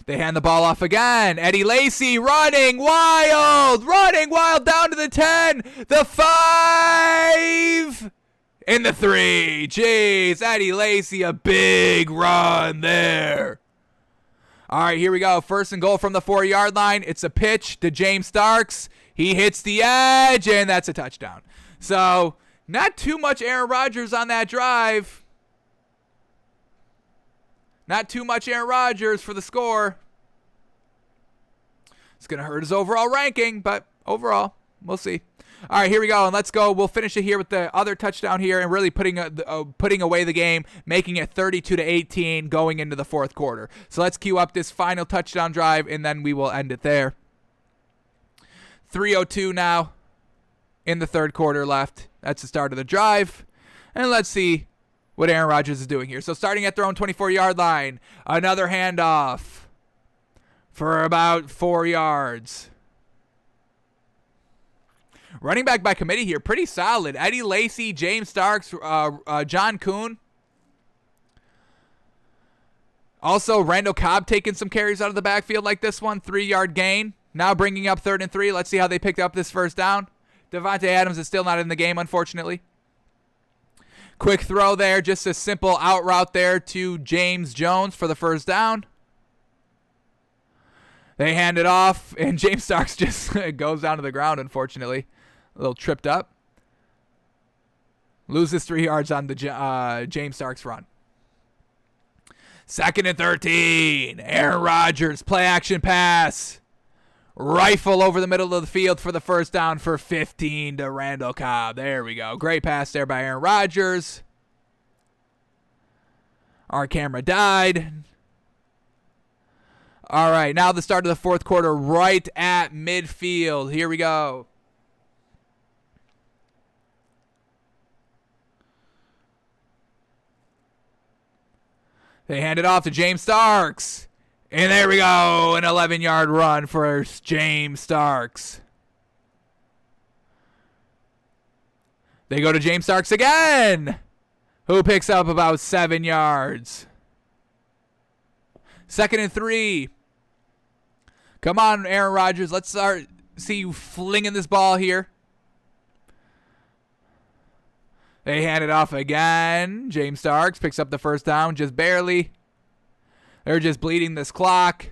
They hand the ball off again. Eddie Lacy running wild down to the 10, the 5, and the 3. Jeez, Eddie Lacy, a big run there. All right, here we go. 1st and goal from the 4-yard line. It's a pitch to James Starks. He hits the edge, and that's a touchdown. So, not too much Aaron Rodgers on that drive. Not too much Aaron Rodgers for the score. It's going to hurt his overall ranking, but overall, we'll see. All right, here we go, and let's go. We'll finish it here with the other touchdown here and really putting away the game, making it 32-18 going into the 4th quarter. So let's cue up this final touchdown drive, and then we will end it there. 3:02 now in the 3rd quarter left. That's the start of the drive. And let's see what Aaron Rodgers is doing here. So starting at their own 24-yard line, another handoff for about 4 yards. Running back by committee here, pretty solid. Eddie Lacy, James Starks, John Kuhn. Also, Randall Cobb taking some carries out of the backfield like this one. 3-yard gain. Now bringing up 3rd and 3. Let's see how they picked up this first down. Devontae Adams is still not in the game, unfortunately. Quick throw there, just a simple out route there to James Jones for the first down. They hand it off, and James Starks just goes down to the ground, unfortunately. A little tripped up. Loses 3 yards on the James Starks run. 2nd and 13. Aaron Rodgers, play action pass. Rifle over the middle of the field for the first down for 15 to Randall Cobb. There we go. Great pass there by Aaron Rodgers. Our camera died. All right, now the start of the 4th quarter right at midfield. Here we go. They hand it off to James Starks. And there we go, an 11-yard run for James Starks. They go to James Starks again, who picks up about 7 yards. 2nd and 3. Come on, Aaron Rodgers. Let's see you flinging this ball here. They hand it off again. James Starks picks up the first down, just barely. They're just bleeding this clock.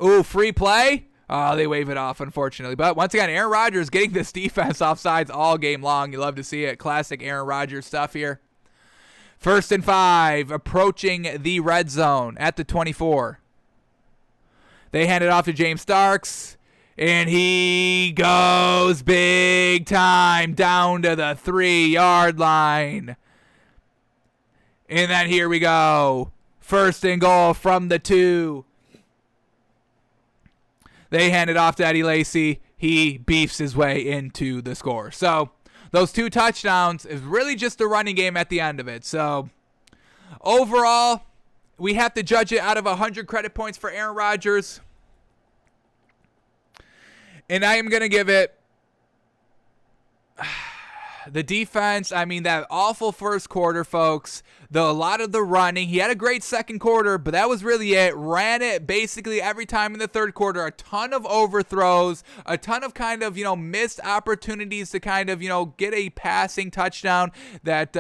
Ooh, free play. Oh, they wave it off, unfortunately. But once again, Aaron Rodgers getting this defense offsides all game long. You love to see it. Classic Aaron Rodgers stuff here. 1st and 5, approaching the red zone at the 24. They hand it off to James Starks, and he goes big time down to the 3-yard line. And then here we go. 1st and goal from the 2. They hand it off to Eddie Lacy. He beefs his way into the score. So those 2 touchdowns is really just a running game at the end of it. So overall, we have to judge it out of 100 credit points for Aaron Rodgers. And I am going to give it the defense. I mean, that awful first quarter, folks. A lot of the running. He had a great second quarter, but that was really it. Ran it basically every time in the 3rd quarter. A ton of overthrows. A ton of kind of, missed opportunities to kind of, get a passing touchdown that,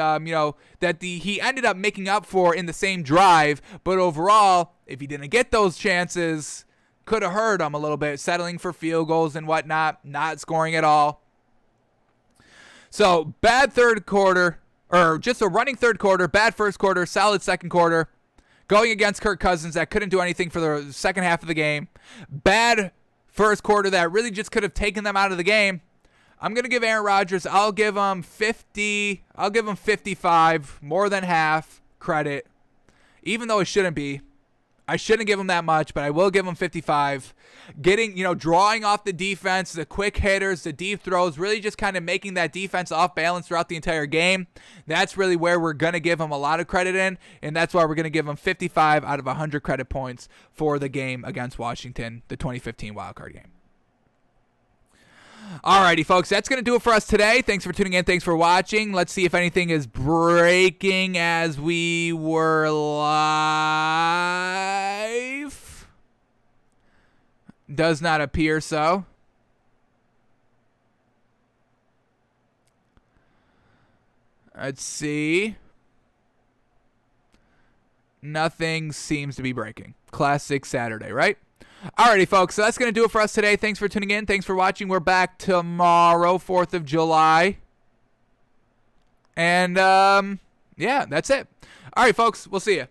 he ended up making up for in the same drive. But overall, if he didn't get those chances, could have hurt him a little bit. Settling for field goals and whatnot. Not scoring at all. So, bad 3rd quarter, or just a running 3rd quarter, bad 1st quarter, solid 2nd quarter. Going against Kirk Cousins that couldn't do anything for the second half of the game. Bad 1st quarter that really just could have taken them out of the game. I'm going to give Aaron Rodgers, I'll give him 50, I'll give him 55, more than half credit. Even though it shouldn't be. I shouldn't give them that much, but I will give them 55. Getting, drawing off the defense, the quick hitters, the deep throws, really just kind of making that defense off balance throughout the entire game. That's really where we're going to give them a lot of credit in, and that's why we're going to give them 55 out of 100 credit points for the game against Washington, the 2015 wildcard game. Alrighty, folks, that's going to do it for us today. Thanks for tuning in. Thanks for watching. Let's see if anything is breaking as we were live. Does not appear so. Let's see. Nothing seems to be breaking. Classic Saturday, right? Alrighty, folks, so that's going to do it for us today. Thanks for tuning in. Thanks for watching. We're back tomorrow, 4th of July. And, yeah, that's it. All right, folks, we'll see you.